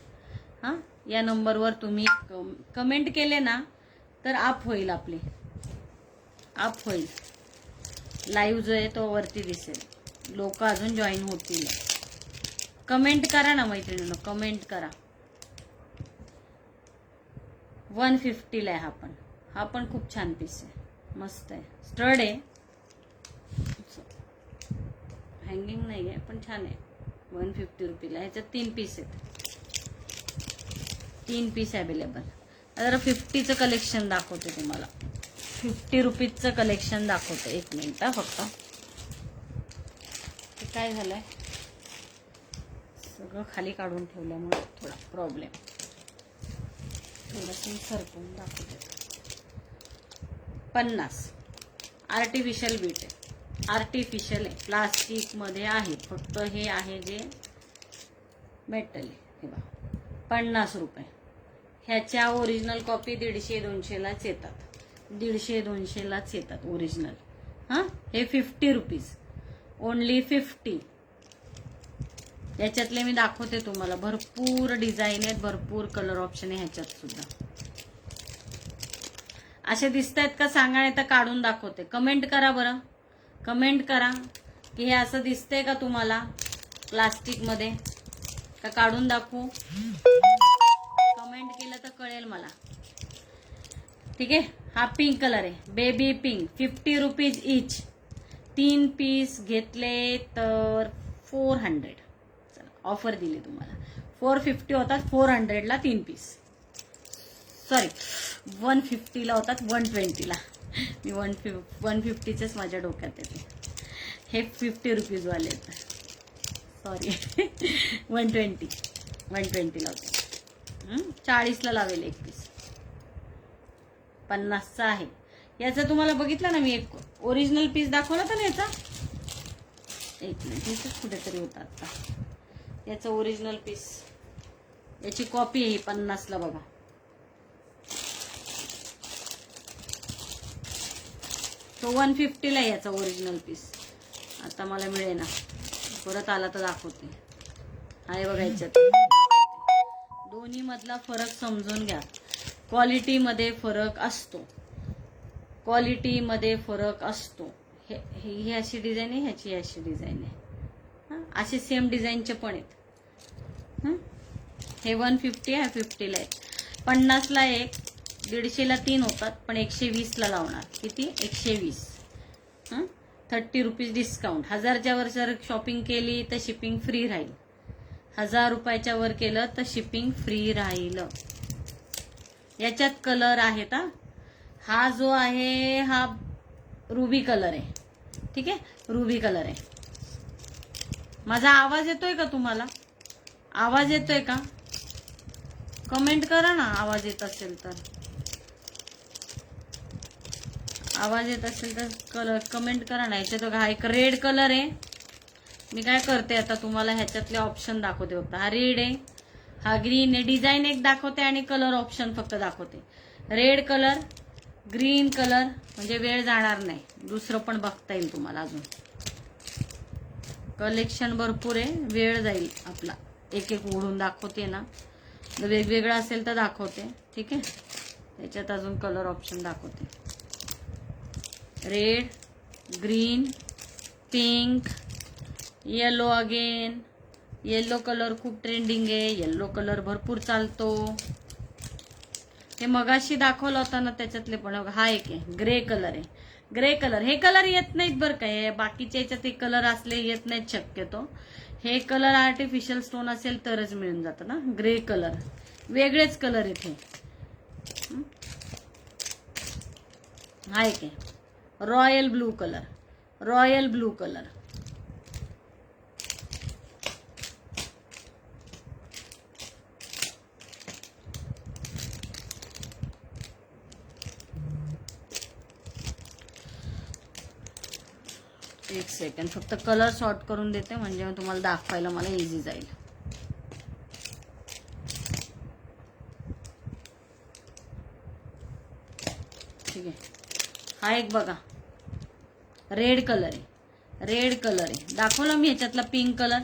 हां, या नंबरवर तुम्ही कमेंट केले ना तर आप होईल, आपली आप होईल. लाईव्ह जो आहे तो वरती दिसेल, लोक अजून जॉईन होतील. कमेंट करा ना मैत्रिणींनो, कमेंट करा. 150 आहे हा पण खूप छान पीस आहे, मस्त आहे, स्टड आहे, हँगिंग नाही आहे पण छान आहे. 150 रुपीला. ह्याच्यात 3 पीस आहेत, 3 पीस अवेलेबल. जरा 50चं कलेक्शन दाखवते तुम्हाला, 50 रुपीजचं कलेक्शन दाखवते. 1 मिनिट फक्त. ते काय झालंय, सगळं खाली काढून ठेवल्यामुळे थोडा प्रॉब्लेम. थोडंसं सरकवून दाखवते. 50 आर्टिफिशियल बीट आहे, आर्टिफिशियल आहे, प्लास्टिक मध्ये आहे. फक्त हे आहे जे मेटल आहे, हे बघा, 50 रुपये. ह्याच्या ओरिजिनल कॉपी 150-200लाच येतात, 150-200लाच येतात ओरिजिनल. हां, हे 50 रुपीज, ओनली 50. याच्यातले मी दाखवते तुम्हाला, भरपूर डिझाईन आहेत, भरपूर कलर ऑप्शन आहे ह्याच्यात सुद्धा. असे दिसत आहेत का सांगा, नाही तर काढून दाखवते. कमेंट करा बरं, कमेंट करा की हे असं दिसतंय का तुम्हाला प्लास्टिक मध्ये, का काढून दाखवू. कमेंट केलं तर कळेल मला. ठीक आहे. हा पिंक कलर आहे, baby pink, 50 rupees each. 3 piece घेतले तर 400. चला, ऑफर दिली तुम्हाला. 450 होतात, 400ला 3 पीस. सॉरी, 150ला होतात, 120ला. मी 150चेच माझ्या डोक्यात येते. हे 50 रुपीज वाले आहेत, सॉरी. 120ला होते. 40ला लावेल 1 पीस. 50चा आहे. याचा तुम्हाला बघितलं ना मी, एक ओरिजिनल पीस दाखवला तर ना याचा. 1 मिनिट, इथेच कुठेतरी होता आता. याचा ओरिजिनल पीस, याची कॉपी आहे 50ला बघा. तो 150ला याचा ओरिजिनल पीस. आता मला मिळेल ना, परत आला तर दाखवते. आहे बघा याच्यात. दोन्ही मधला फरक समजून घ्या. क्वालिटीमध्ये फरक असतो, क्वालिटीमध्ये फरक असतो. ही अशी डिझाईन आहे, ह्याची अशी डिझाईन आहे. असे सेम डिझाईनचे पण आहेत. हे 150 आहे, 50ला आहे. 50ला 1, 150ला 3 होतात, पण 120ला लावणार. किती? 120. 30 रुपीज डिस्काउंट. 1000च्या वर जर शॉपिंग केली तर शिपिंग फ्री राहील. 1000 रुपयाच्या वर केलं तर शिपिंग फ्री राहील. याच्यात कलर आहेत. हा जो आहे हा रुबी कलर आहे. ठीक आहे, रुबी कलर आहे. माझा आवाज येतोय का तुम्हाला? आवाज येतोय का? कमेंट करा ना, आवाज येत असेल तर. आवाज येत असेल तर कमेंट करा ना. याच्यात हा एक रेड कलर आहे. मी काय करते आता तुम्हाला ह्याच्यातले ऑप्शन दाखवते फक्त. हा रेड आहे, हा ग्रीन आहे. डिझाईन एक दाखवते आणि कलर ऑप्शन फक्त दाखवते. रेड कलर, ग्रीन कलर, म्हणजे वेळ जाणार नाही, दुसरं पण बघता येईल तुम्हाला. अजून कलेक्शन भरपूर आहे, वेळ जाईल आपला. एक एक ओढून दाखवते ना, वेगवेगळं असेल तर दाखवते. ठीक आहे, त्याच्यात अजून कलर ऑप्शन दाखवते. Red, green, pink, yellow. Again yellow colour खूप ट्रेंडिंग आहे, येलो कलर भरपूर चालतो. हे मगाशी दाखवलं होता ना त्याच्यातले पण. हा एक आहे, ग्रे कलर आहे. ग्रे कलर, हे कलर येत नाहीत बरं काय, बाकीच्या याच्यात हे कलर असले येत नाहीत शक्यतो. हे कलर आर्टिफिशियल स्टोन असेल तरच मिळून जातं ना. ग्रे कलर, वेगळेच कलर आहेत हे. हा एक आहे, royal blue colour, royal blue colour. एक सेकंड, फक्त कलर सॉर्ट करून देते म्हणजे तुम्हाला दाखवायला मला इझी जाईल. ठीक आहे, हा एक बघा रेड कलर आहे. रेड कलर आहे, दाखवला मी ह्याच्यातला पिंक कलर.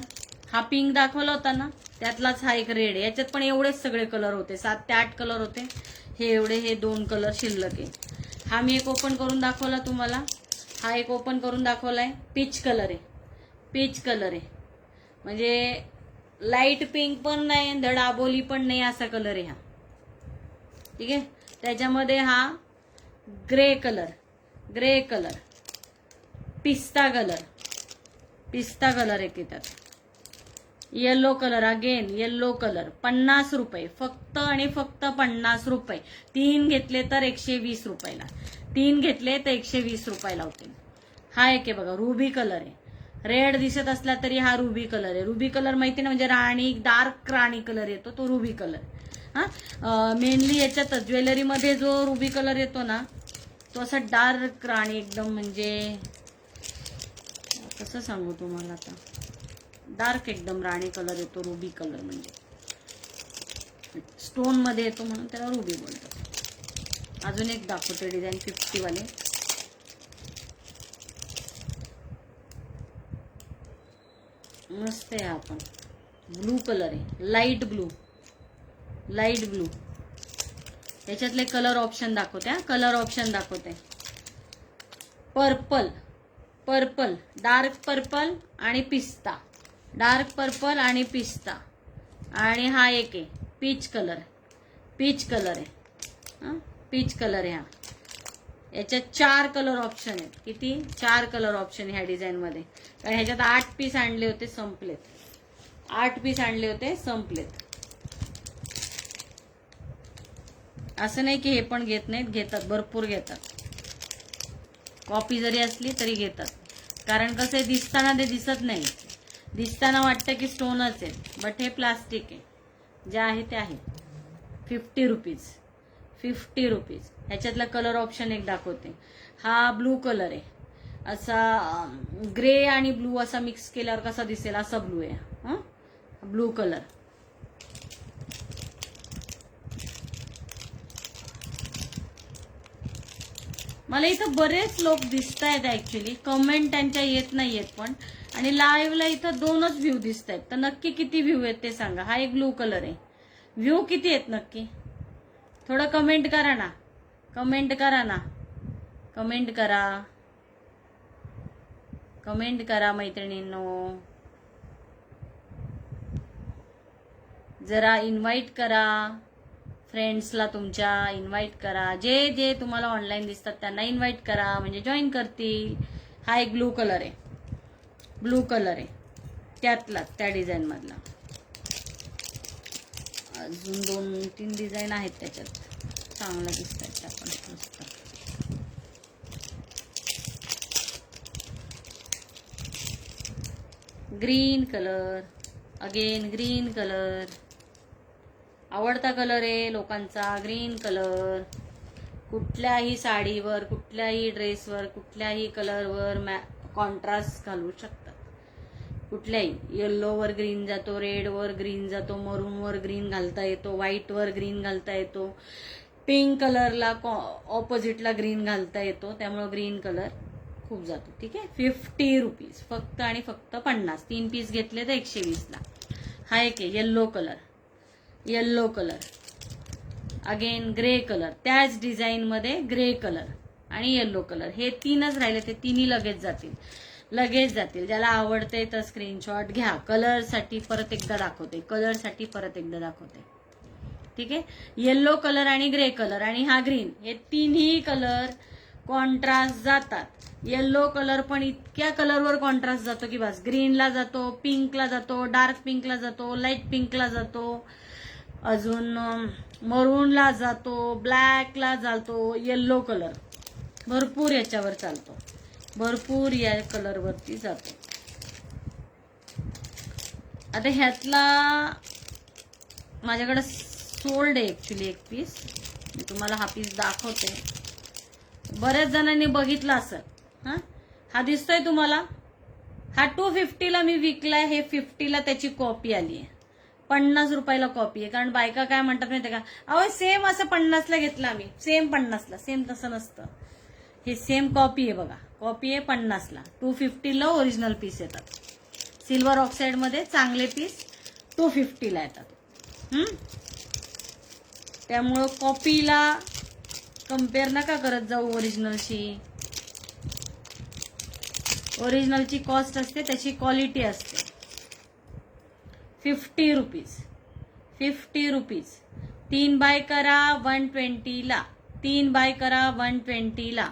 हा पिंक दाखवला होता ना, त्यातलाच हा एक रेड आहे. याच्यात पण एवढेच सगळे कलर होते, 7 ते 8 कलर होते. हे एवढे, हे 2 कलर शिल्लक आहे. हा मी एक ओपन करून दाखवला तुम्हाला. हा एक ओपन करून दाखवलाय. पीच कलर आहे, पीच कलर आहे. म्हणजे लाईट पिंक पण नाही, धड आबोली पण नाही, असा कलर आहे हा. ठीक आहे, त्याच्यामध्ये हा ग्रे कलर, ग्रे कलर, पिस्ता कलर, पिस्ता कलर आहे त्यात. Yellow colour, again yellow colour. 50 रुपये फक्त आणि फक्त 50 रुपये. 3 घेतले तर 120 रुपयाला. 3 घेतले तर 120 रुपयाला होतील. हा एक आहे बघा, रुबी कलर आहे. रेड दिसत असला तरी हा रुबी कलर आहे. रुबी कलर माहिती ना, म्हणजे राणी, डार्क राणी कलर येतो तो रुबी कलर. हा, मेनली याच्यात ज्वेलरीमध्ये जो रुबी कलर येतो ना, तो असा डार्क राणी एकदम, म्हणजे कसं सांगू तुम्हाला आता, डार्क एकदम राणी कलर येतो रुबी कलर. म्हणजे स्टोन मध्ये येतो म्हणून त्याला रुबी बोलतात. अजून एक दाखवते डिझाईन 50 वाले. मस्त आहे. आपण ब्लू कलर आहे, लाईट ब्लू, लाईट ब्लू. त्याच्यातले कलर ऑप्शन दाखवते. कलर ऑप्शन दाखवते. पर्पल, पर्पल, डार्क पर्पल आणि पिस्ता, डार्क पर्पल आणि पिस्ता. आणि हा एक आहे पीच कलर, पीच कलर आहे. पीच कलर आहे हा. याच्यात 4 कलर ऑप्शन आहेत. किती? 4 कलर ऑप्शन ह्या डिझाईन मध्ये. कारण ह्याच्यात 8 पीस आणले होते, संपलेत. 8 पीस आणले होते, संपलेत. असं नाही की हे पण घेत नाहीत, घेतात, भरपूर घेतात. कॉपी जरी असली तरी घेतात. कारण कसं आहे, दिसताना ते दिसत नाही. दिसताना वाटतं की स्टोनच आहे, बट हे प्लास्टिक आहे. जे आहे ते आहे. 50 रुपीज, 50 रुपीज. ह्याच्यातला कलर ऑप्शन एक दाखवते. हा ब्लू कलर आहे. असा ग्रे आणि ब्लू असा मिक्स केल्यावर कसा दिसेल असा ब्लू आहे. Blue colour. मला इथं बरेच लोक दिसत आहेत ऍक्च्युली. कमेंट त्यांच्या येत नाहीयेत पण. आणि लाईव्हला इथं 2च व्ह्यू दिसत आहेत. तर नक्की किती व्ह्यू आहेत ते सांगा. हा एक ब्लू कलर आहे. व्ह्यू किती आहेत नक्की? थोडं कमेंट करा ना, कमेंट करा ना, कमेंट करा, कमेंट करा मैत्रिणींनो. जरा इन्व्हाइट करा फ्रेंड्सला, तुमच्या इन्व्हाइट करा. जे जे तुम्हाला ऑनलाईन दिसतात त्यांना इन्व्हाइट करा, म्हणजे जॉईन करतील. हा एक ब्लू कलर आहे, ब्लू कलर आहे त्यातला, त्या डिझाईन मधला. अजून 2-3 डिझाईन आहेत त्याच्यात, चांगलं दिसत आहेत त्या पण मस्त. Green colour, again green colour. आवडता कलर आहे लोकांचा ग्रीन कलर. कुठल्याही साडीवर, कुठल्याही ड्रेसवर, कुठल्याही कलरवर कॉन्ट्रास्ट घालू शकतात. कुठल्याही. येल्लोवर ग्रीन जातो, रेडवर ग्रीन जातो, मरूनवर ग्रीन घालता येतो, व्हाईटवर ग्रीन घालता येतो, पिंक कलरला ऑपोजिटला ग्रीन घालता येतो. त्यामुळे ग्रीन कलर खूप जातो. ठीक आहे, 50 रुपीज फक्त आणि फक्त 50. 3 पीस घेतले तर 120 ला. हा एक आहे yellow colour, yellow colour. Again grey colour, त्याच डिझाईन मध्ये ग्रे कलर आणि येल्लो कलर. हे 3च राहिले, ते 3ही लगेच जातील, लगेच जातील. ज्याला आवडते तर स्क्रीनशॉट घ्या. कलर साठी परत एकदा दाखवते, कलर साठी परत एकदा दाखवते. ठीक आहे, येल्लो कलर आणि ग्रे कलर आणि हा ग्रीन, हे 3ही कलर कॉन्ट्रास्ट जातात. येल्लो कलर पण इतक्या कलरवर कॉन्ट्रास्ट जातो की बस. ग्रीनला जातो, पिंकला जातो, डार्क पिंकला जातो, लाईट पिंकला जातो, अजून मरूनला जातो, ब्लॅकला जातो. येल्लो कलर भरपूर याच्यावर चालतो, भरपूर या कलरवरती जातो. आता ह्यातला माझ्याकडे सोल्ड आहे ऍक्च्युली एक पीस. मी तुम्हाला हा पीस दाखवते. बऱ्याच जणांनी बघितला असेल. हा दिसतोय तुम्हाला? हा 250ला मी विकलाय, हे 50ला त्याची कॉपी आली आहे. 50 रुपयाला कॉपी आहे. कारण बायका काय म्हणतात माहितीये का, अहो सेम असं 50ला घेतलं आम्ही, सेम 50ला. सेम तसं नसतं, हे सेम कॉपी आहे बघा, कॉपी आहे 50ला. 250ला ओरिजिनल पीस येतात. सिल्वर ऑक्साईड मध्ये चांगले पीस 250ला येतात. त्यामुळं कॉपीला कम्पेअर नका करत जाऊ ओरिजिनलशी. ओरिजिनलची कॉस्ट असते, त्याची क्वालिटी असते. 50 रुपीज, 50 रुपीज. 3 बाय करा 120ला, 3 बाय करा 120ला.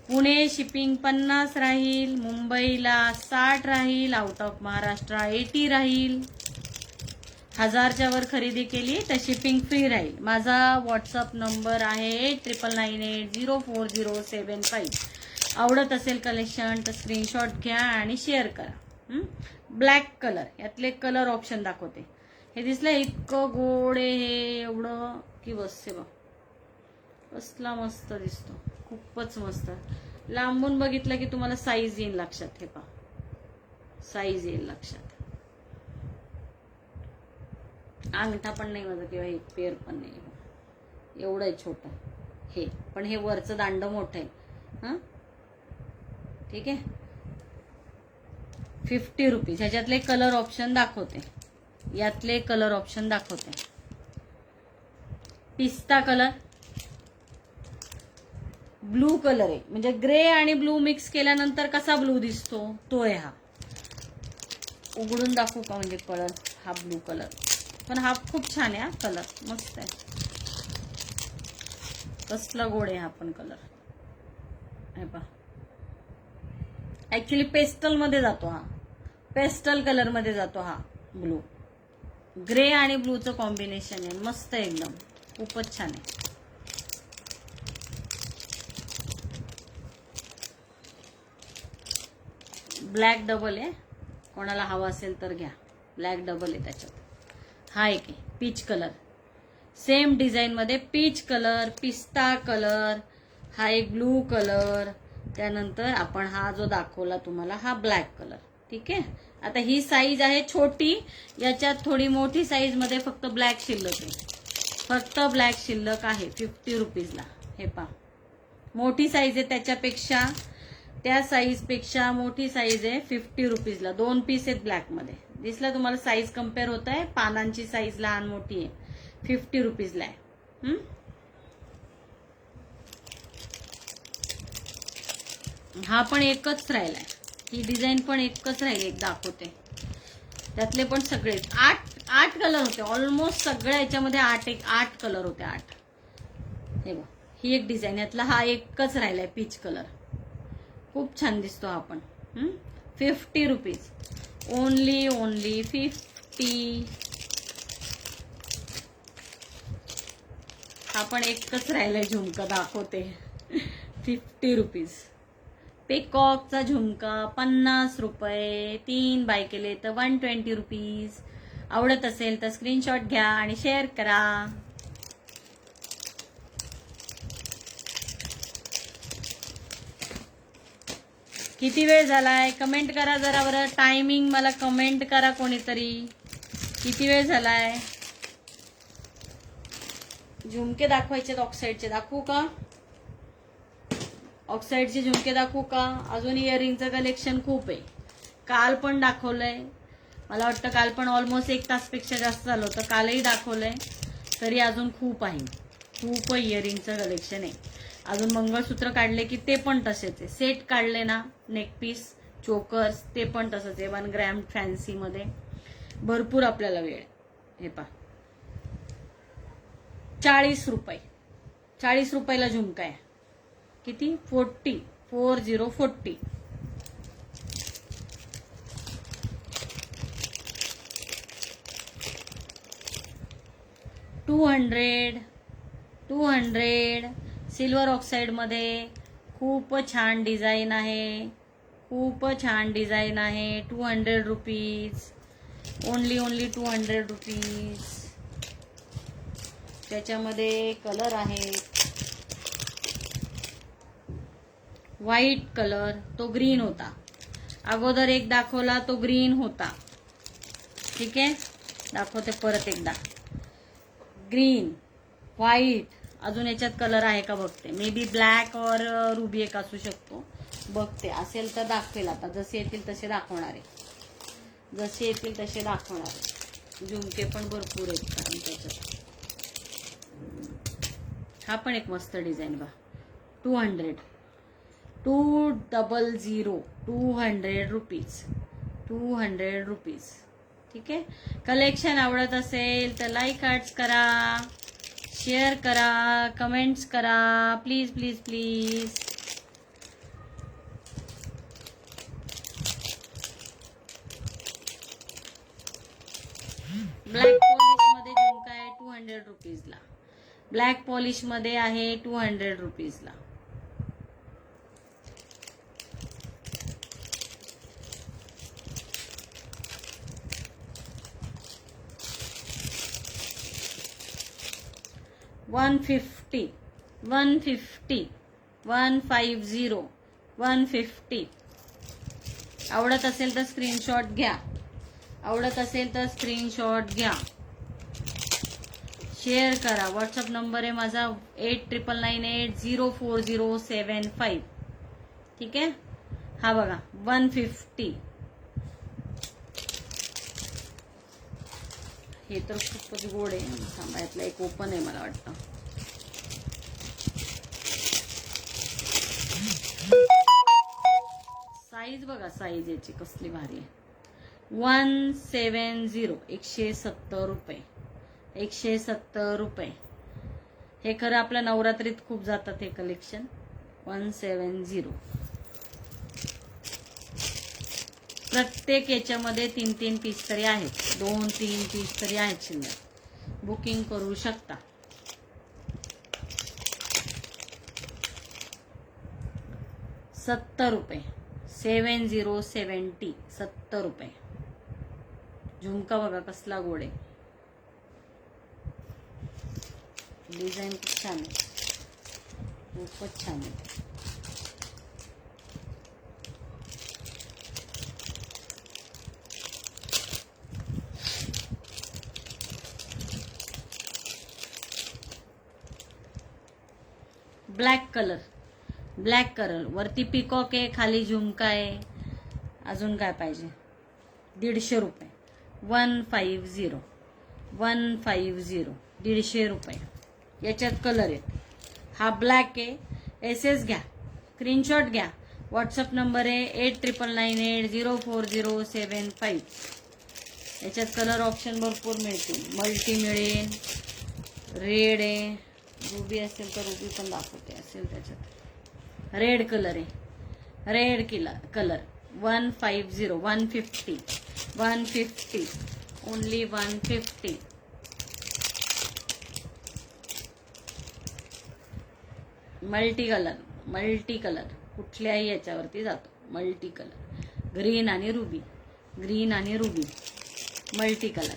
पुणे शिपिंग 50 राहील, मुंबईला 60 राहील, आउट ऑफ महाराष्ट्र 80 राहील. 1000च्या वर खरेदी केली तर शिपिंग फ्री राहील. माझा व्हॉट्सअप नंबर आहे 99980407 आवडत असेल कलेक्शन तर स्क्रीनशॉट घ्या आणि शेअर करा. ब्लॅक कलर, यातले कलर ऑप्शन दाखवते. हे दिसलं इतकं गोड आहे हे, एवढं की बस. हे बघ कसला मस्त दिसतो, खूपच मस्त. लांबून बघितलं की तुम्हाला साईज येईल लक्षात. हे पहा, साईज येईल लक्षात. अंगठा पण नाही माझा किंवा हे पेर पण नाही, एवढं आहे छोटं हे. पण हे वरचं दांड मोठं आहे. हा ठीक आहे. 50 रुपीज. ह्याच्यातले कलर ऑप्शन दाखवते, यातले कलर ऑप्शन दाखवते. पिस्ता कलर, ब्लू कलर आहे, म्हणजे ग्रे आणि ब्लू मिक्स केल्यानंतर कसा ब्लू दिसतो तो आहे हा. उघडून दाखवू का म्हणजे कलर? हा ब्लू कलर, पण हा खूप छान आहे हा कलर, मस्त आहे. कसला गोड आहे हा पण कलर. हे पहा, ऍक्च्युली पेस्टल मध्ये जातो हा, पेस्टल कलर मध्ये जातो हा ब्लू. ग्रे आणि ब्लूचं कॉम्बिनेशन आहे, मस्त आहे एकदम, खूपच छान आहे. ब्लॅक डबल आहे, कोणाला हवा असेल तर घ्या. ब्लॅक डबल आहे त्याच्यात. हा एक आहे पीच कलर, सेम डिझाईन मध्ये पीच कलर, पिस्ता कलर. हा एक ब्लू कलर. त्यानंतर आपण हा जो दाखवला तुम्हाला हा ब्लॅक कलर. ठीक आहे. आता ही साईज आहे छोटी, याच्यात थोडी मोठी साईज मध्ये फक्त ब्लॅक शिल्लक आहे, फक्त ब्लॅक शिल्लक आहे 50 रुपीजला. हे पहा, मोठी साईज आहे त्याच्यापेक्षा, त्या साईज पेक्षा मोठी साईज आहे 50 रुपीजला. 2 पीस आहेत ब्लॅक मध्ये. दिसला तुम्हाला साईज कम्पेअर होत आहे, पानांची साईज लहान मोठी आहे. 50 रुपीजला आहे. हा पण एकच राहिलाय, ही डिझाईन पण एकच राहील. एक दाखवते, त्यातले पण सगळे 8 कलर होते ऑलमोस्ट. सगळ्या याच्यामध्ये 8 कलर होते, 8. हे बघ, ही एक डिझाईन, यातला हा एकच राहिलाय पीच कलर. खूप छान दिसतो हा पण. 50 रुपीज, ओनली 50. हा पण एकच राहिलाय झुमका, दाखवते. 50 रुपीज. पेकॉकचा झुमका 50 रुपये. 3 बाय केले तर 120 रुपीज. आवडत असेल तर स्क्रीनशॉट घ्या आणि शेअर करा. किती वेळ झालाय कमेंट करा जरा बरं. टायमिंग मला कमेंट करा कोणीतरी, किती वेळ झालाय. झुमके दाखवायचे ऑक्साईडचे, दाखवू का? ऑक्साईडचे झुमके दाखवू का? अजून इयरिंगचं कलेक्शन खूप आहे. काल पण दाखवलंय, मला वाटतं काल पण ऑलमोस्ट 1 तासपेक्षा जास्त झालं होतं. कालही दाखवलंय, तरी अजून खूप आहे. खूप इयरिंगचं कलेक्शन आहे. अजून मंगळसूत्र काढले की ते पण तसेच आहे. सेट काढले ना, नेकपीस, चोकर्स, ते पण तसंच आहे. 1 ग्रॅम फॅन्सी मध्ये भरपूर आपल्याला वेळ. हे पहा, 40 रुपये. 40 रुपयाला झुमका आहे. किती? 40. 200. सिल्वर ऑक्साइड मध्ये खूप छान डिझाईन आहे, खूप छान डिझाईन आहे. 200 रुपीज, ओनली 200 रुपीज. त्याच्यामध्ये कलर आहेत, व्हाईट कलर, तो ग्रीन होता. अगोदर एक दाखवला तो ग्रीन होता. ठीक आहे, दाखवते परत एकदा. ग्रीन, व्हाईट, अजून याच्यात कलर आहे का बघते. मे बी ब्लॅक और रुबी एक असू शकतो, बघते. असेल तर दाखवेल. आता जसे येतील तसे दाखवणार आहे, जसे येतील तसे दाखवणार आहे. झुमके पण भरपूर आहेत कारण त्याच्यात. हा पण एक मस्त डिझाईन बा. 200 200 200 रुपीज 200 रुपीज. ठीक आहे. कलेक्शन आवडत असेल तर लाईक आर्ट्स करा, शेअर करा, कमेंट्स करा, please please please. Black polish मध्ये झुमका आहे 200 रुपीजला. ब्लॅक पॉलिश मध्ये आहे 200 रुपीजला. $150 $150 $150 $150. आवडत असेल तर स्क्रीनशॉट घ्या, आवडत असेल तर स्क्रीनशॉट घ्या, शेअर करा. व्हॉट्सअप नंबर आहे माझा 8998904075. ठीक आहे. हा बघा 150. हे तर खूपच गोड आहे. थांबा, यातला एक ओपन आहे मला वाटतं. साईज बघा, साईज याची कसली भारी आहे. 170 170 रुपये 170 रुपये. हे खरं आपल्या नवरात्रीत खूप जातात हे कलेक्शन. 170. प्रत्येक याच्यामध्ये 3-3 पीस तरी आहेत, 2-3 पीस तरी आहेत शिल्लक. बुकिंग करू शकता. ₹70 70 70 रुपये. झुमका बघा कसला गोड आहे. डिझाईन खूप छान आहे, खूपच छान आहे. ब्लॅक कलर, ब्लॅक कलर वरती पिकॉक आहे, खाली झुमका आहे. अजून काय पाहिजे. 150 रुपये. 150 150 150 रुपये. याच्यात कलर आहेत. हा ब्लॅक आहे. एसएस घ्या, स्क्रीनशॉट घ्या. व्हॉट्सअप नंबर आहे 8998904075. याच्यात कलर ऑप्शन भरपूर मिळतील. मल्टी मिळेल, रेड आहे, रुबी असेल तर रुबी पण दाखवते. असेल त्याच्यात रेड कलर आहे, red colour. 150 150 150 only 150. Multi colour, multi colour कुठल्याही याच्यावरती जातो. मल्टी कलर, ग्रीन आणि रुबी, ग्रीन आणि रुबी, मल्टी कलर.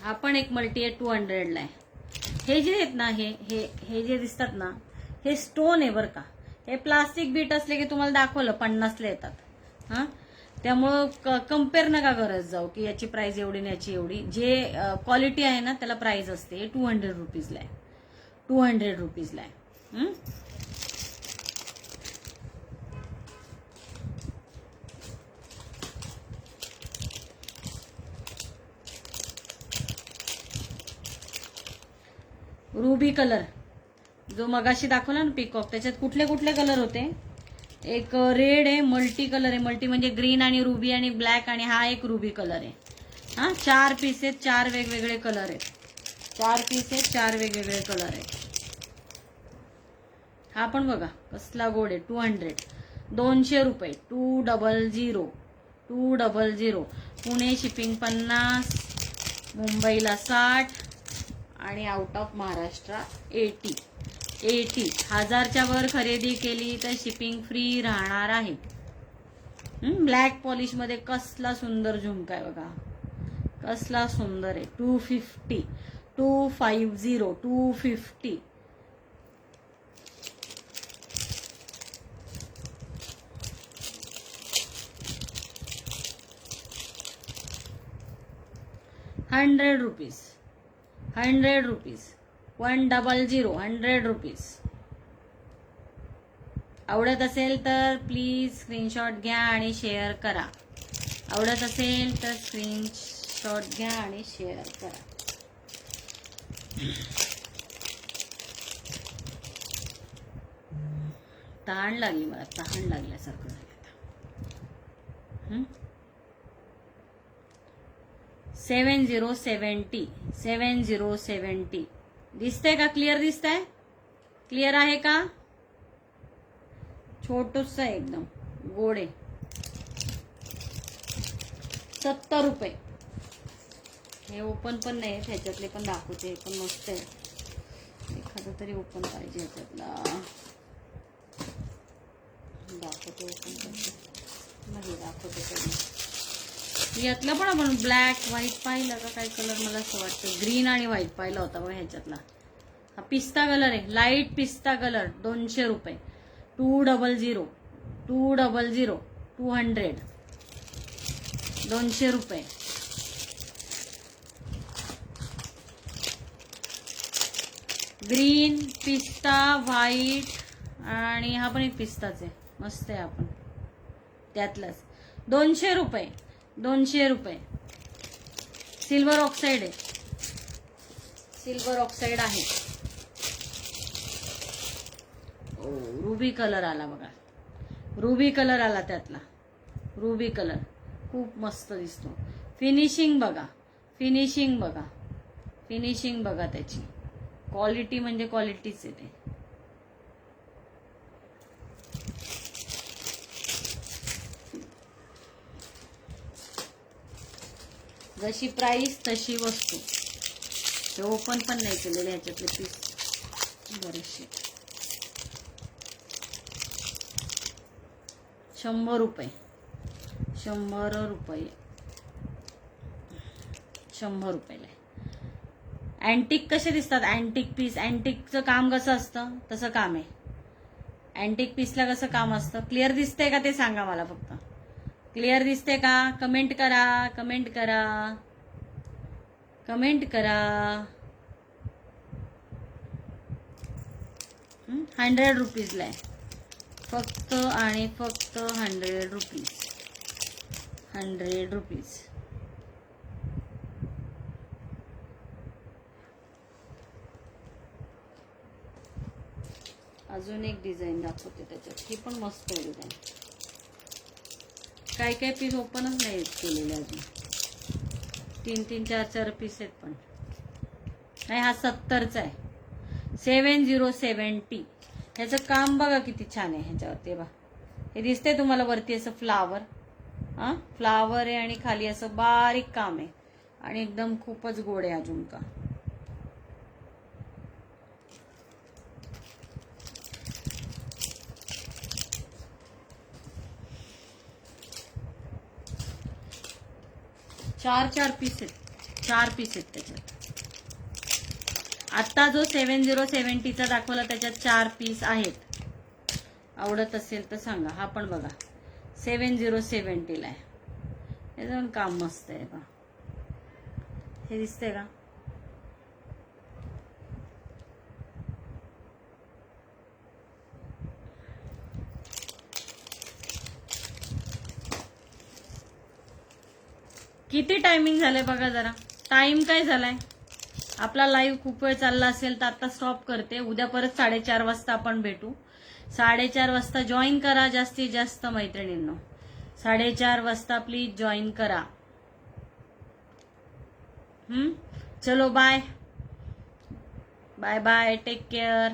हा पण एक मल्टी आहे, 200 ला आहे. हे जे आहेत ना, हे जे दिसतात ना, हे स्टोन आहे बरं का. हे प्लास्टिक बीट असले की तुम्हाला दाखवलं 50 ला येतात. हा, त्यामुळं कम्पेअर नका गरज जाऊ की याची प्राइस एवढी आणि याची एवढी. जे क्वालिटी आहे ना त्याला प्राइस असते. हे 200 रुपीजला आहे, 200 रुपीजला आहे. रुबी कलर जो मगाशी दाखवला ना पिकॉक, त्याच्यात कुठले कुठले कलर होते. एक रेड आहे, मल्टी कलर आहे. मल्टी म्हणजे ग्रीन आणि रुबी आणि ब्लॅक, आणि हा एक रुबी कलर आहे. हा 4 पीस आहेत, 4 वेगवेगळे कलर आहेत. 4 पीस आहेत, 4 वेगवेगळे कलर आहेत. हा पण बघा कसला गोड आहे. 200 200 रुपये. 200 200. पुणे शिपिंग 50, मुंबईला 60 आणि आउट ऑफ महाराष्ट्र 80. 1000च्या वर खरेदी केली तर शिपिंग फ्री राहणार आहे. ब्लॅक पॉलिश मध्ये कसला सुंदर झुमका आहे बघा, कसला सुंदर आहे. 250 250 100 रुपीज 100 रुपीज 100 100 रुपीज. आवडत असेल तर प्लीज स्क्रीनशॉट घ्या आणि शेअर करा. आवडत असेल तर स्क्रीनशॉट घ्या आणि शेअर करा. तहान लागली मला, तहान लागल्यासारखं झालं. 7070 दिसतंय का? क्लिअर दिसतंय? क्लिअर आहे का? छोटूस आहे एकदम, गोड आहे. 70 रुपये. हे ओपन पण नाही, ह्याच्यातले पण दाखवते. हे पण मस्त आहे. एखादं तरी ओपन पाहिजे ह्याच्यातला. दाखवते ओपन पाहिजे नाही, दाखवते तरी. यातलं पण आपण ब्लॅक व्हाईट पाहिलं का? काय कलर? मला असं वाटतं ग्रीन आणि व्हाईट पाहिला होता बघा ह्याच्यातला. हा पिस्ता कलर आहे, लाईट पिस्ता कलर. 200 रुपये. 200 200 200 200 रुपये. ग्रीन पिस्ता व्हाईट आणि हा पण एक पिस्ताच आहे, मस्त आहे. आपण त्यातलाच 200 रुपये 200 रुपये. सिल्वर ऑक्साईड आहे, सिल्वर ऑक्साईड आहे. रुबी कलर आला बघा, रुबी कलर आला त्यातला. रुबी कलर खूप मस्त दिसतो. फिनिशिंग बघा, फिनिशिंग बघा, फिनिशिंग बघा त्याची. क्वालिटी म्हणजे क्वालिटीच आहे ते. जशी प्राइस तशी वस्तू. हे ओपन पण नाही केलेले ह्याच्यातले पीस बरेचसे. 100 रुपये 100 रुपये 100 रुपयाला. अँटिक कसे दिसतात? Antique piece. अँटिकचं काम कसं असतं तसं काम आहे. अँटिक पीसला कसं काम असतं? क्लिअर दिसतंय का ते सांगा मला फक्त. क्लिअर दिसते का? कमेंट करा, कमेंट करा, कमेंट करा. 100 रुपीजला आहे फक्त आणि फक्त. 100 रुपीज 100 रुपीज. अजून एक डिझाईन दाखवते त्याच्यात. ही पण मस्त आहे डिझाईन. काय काय पीस ओपनच नाही केलेले अजून. 3-3 4-4 पीस आहेत पण नाही. हा 70चा आहे. 7070. ह्याचं काम बघा किती छान आहे ह्याच्यावरती. बघा हे दिसतंय तुम्हाला वरती असं फ्लावर. हा फ्लावर आहे आणि खाली असं बारीक काम आहे आणि एकदम खूपच गोड आहे अजून का. चार पीस आहेत, 4 पीस आहेत त्याच्यात. आता जो 7070चा दाखवला त्याच्यात 4 पीस आहेत. आवडत असेल तर सांगा. हा पण बघा 7070ला आहे. याचं पण काम मस्त आहे बघा. हे दिसतंय का? किती टायमिंग झालंय बघा जरा. टाइम काय झालाय आपला? लाईव्ह खूप वेळ चालला असेल तर आता स्टॉप करते. उद्या परत 4:30 वाजता आपण भेटू. 4:30 वाजता जॉईन करा जास्तीत जास्त मैत्रिणींनो. 4:30 वाजता प्लीज जॉईन करा. चलो bye bye bye. Take care.